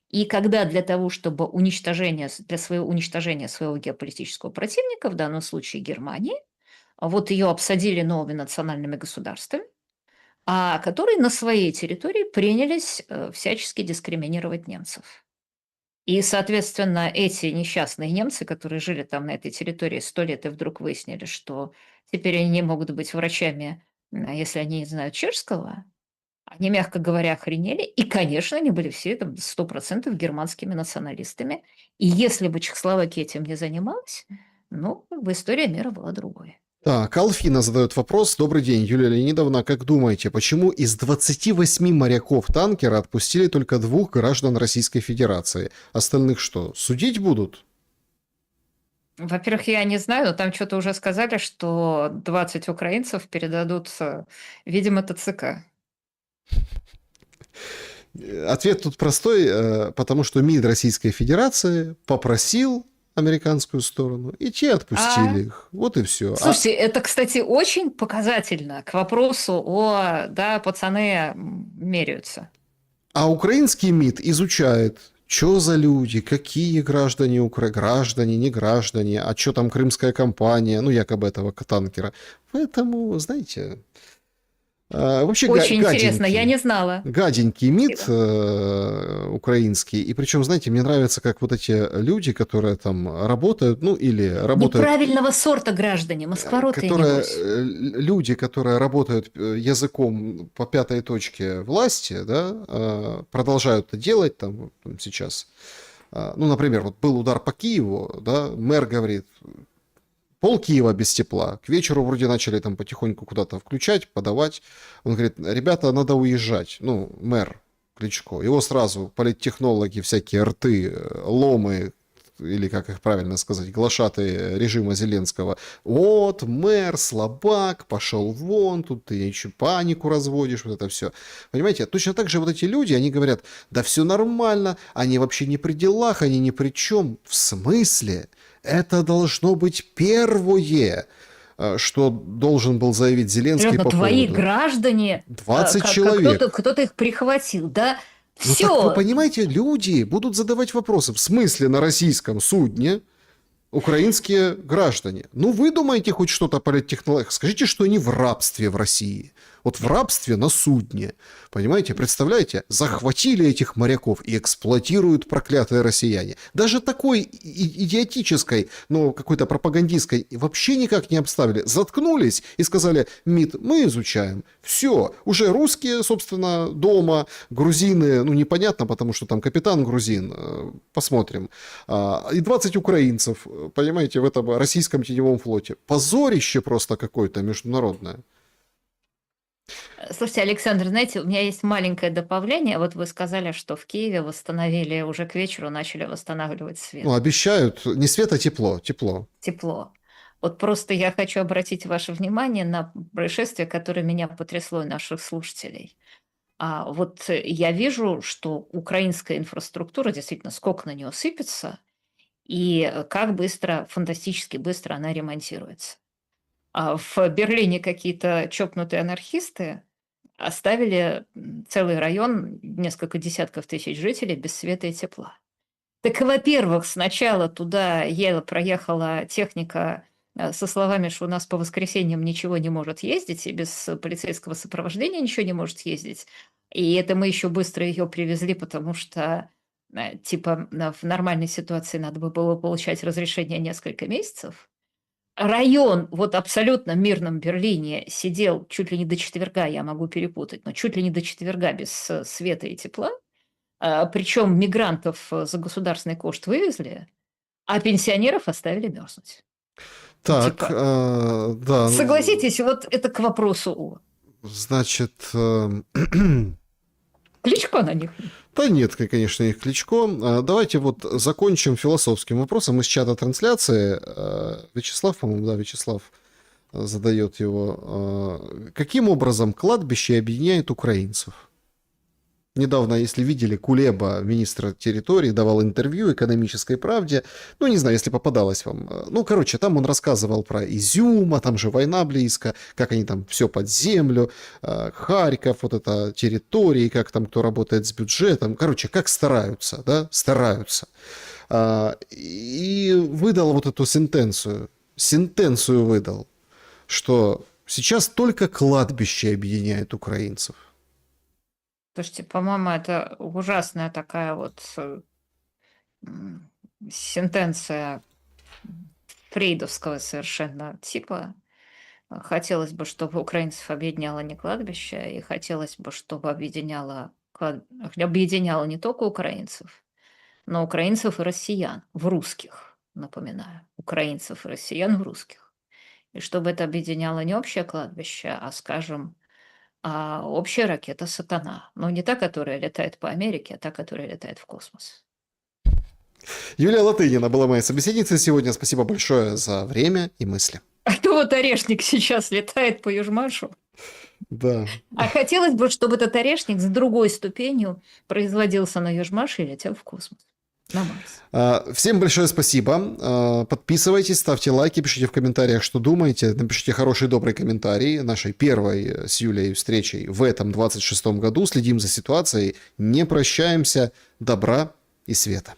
и когда для того, чтобы для своего уничтожения своего геополитического противника, в данном случае Германии, вот ее обсадили новыми национальными государствами, которые на своей территории принялись всячески дискриминировать немцев. И, соответственно, эти несчастные немцы, которые жили там на этой территории 100 лет и вдруг выяснили, что теперь они не могут быть врачами, если они не знают чешского, они, мягко говоря, охренели. И, конечно, они были все там 100% германскими националистами. И если бы Чехословакия этим не занималась, ну, как бы история мира была другой. Так, Алфина задает вопрос. Добрый день, Юлия Леонидовна. Как думаете, почему из 28 моряков танкера отпустили только 2 граждан Российской Федерации? Остальных что, судить будут? Во-первых, я не знаю, но там что-то уже сказали, что 20 украинцев передадут, видимо, ТЦК. Ответ тут простой, потому что МИД Российской Федерации попросил американскую сторону, и те отпустили их. Вот и все. Слушайте, это, кстати, очень показательно к вопросу да, пацаны меряются. А украинский МИД изучает, что за люди, какие граждане, граждане, не граждане, а что там крымская компания, ну, якобы этого танкера. Поэтому, знаете... Вообще очень интересно, я не знала. Гаденький МИД украинский. И причем, знаете, мне нравится, как вот эти люди, которые там работают, ну или работают... Неправильного сорта граждане, москворотые, небось. Люди, которые работают языком по 5-й точке власти, да, продолжают это делать там сейчас. Ну, например, вот был удар по Киеву, да, мэр говорит... Пол Киева без тепла. К вечеру вроде начали там потихоньку куда-то включать, подавать. Он говорит, ребята, надо уезжать. Ну, мэр Кличко. Его сразу политтехнологи, всякие рты, ломы, или как их правильно сказать, глашатые режима Зеленского. Вот, мэр, слабак, пошел вон, тут ты еще панику разводишь, вот это все. Понимаете, точно так же вот эти люди, они говорят, да все нормально, они вообще не при делах, они ни при чем. В смысле? Это должно быть первое, что должен был заявить Зеленский Серьезно, по твои поводу... граждане, 20 человек. Кто-то их прихватил, да? Ну Все. так вы понимаете, люди будут задавать вопросы. В смысле на российском судне украинские граждане? Ну вы думаете хоть что-то о политтехнологиях? Скажите, что они в рабстве в России. Вот в рабстве на судне. Понимаете, представляете? Захватили этих моряков и эксплуатируют проклятые россияне. Даже такой идиотической, ну, какой-то пропагандистской вообще никак не обставили. Заткнулись и сказали, МИД, мы изучаем. Все. Уже русские, собственно, дома, грузины, ну, непонятно, потому что там капитан грузин. Посмотрим. И 20 украинцев, понимаете, в этом российском теневом флоте. Позорище просто какое-то международное. Слушайте, Александр, знаете, у меня есть маленькое добавление. Вот вы сказали, что в Киеве восстановили, уже к вечеру начали восстанавливать свет. Ну, обещают, не свет, а тепло, тепло. Тепло. Вот просто я хочу обратить ваше внимание на происшествие, которое меня потрясло, и наших слушателей. Вот я вижу, что украинская инфраструктура, действительно, сколько на нее сыпется, и как быстро, фантастически быстро она ремонтируется. В Берлине какие-то чокнутые анархисты оставили целый район, несколько десятков тысяч жителей без света и тепла. Так, во-первых, сначала туда проехала техника со словами, что у нас по воскресеньям ничего не может ездить, и без полицейского сопровождения ничего не может ездить. И это мы еще быстро ее привезли, потому что, типа, в нормальной ситуации надо бы было получать разрешение несколько месяцев. Район вот абсолютно мирном Берлине сидел чуть ли не до четверга, я могу перепутать, но чуть ли не до четверга без света и тепла. Причем мигрантов за государственный кошт вывезли, а пенсионеров оставили мерзнуть. Ну, Так, типа, да, согласитесь, вот это к вопросу о значит, Кличко на них. да нет, конечно, их Кличко. Давайте вот закончим философским вопросом из чата трансляции. Вячеслав, по-моему, да, Вячеслав задает его. Каким образом кладбище объединяет украинцев? Недавно, если видели, Кулеба, министр территории, давал интервью «Экономической правде». Ну, не знаю, если попадалось вам. Ну, короче, там он рассказывал про Изюм, а там же война близко, как они там все под землю, Харьков, вот это территории, как там кто работает с бюджетом. Короче, как стараются, да, стараются. И выдал вот эту сентенцию выдал, что сейчас только кладбище объединяет украинцев. Слушайте, по-моему, это ужасная такая вот м, сентенция фрейдовского совершенно типа. Хотелось бы, чтобы украинцев объединяло не кладбище, и хотелось бы, чтобы объединяло не только украинцев, но украинцев и россиян, в русских, напоминаю, украинцев и россиян в русских. И чтобы это объединяло не общее кладбище, а, скажем, общая ракета «Сатана». Но не та, которая летает по Америке, а та, которая летает в космос. Юлия Латынина была моей собеседницей сегодня. Спасибо большое за время и мысли. А то вот орешник сейчас летает по Южмашу. Да. А хотелось бы, чтобы этот орешник с другой ступенью производился на Южмаше и летел в космос. На Марс. Всем большое спасибо. Подписывайтесь, ставьте лайки, пишите в комментариях, что думаете. Напишите хороший, добрый комментарий нашей первой с Юлей встречей в этом 26-м году. Следим за ситуацией, не прощаемся. Добра и света.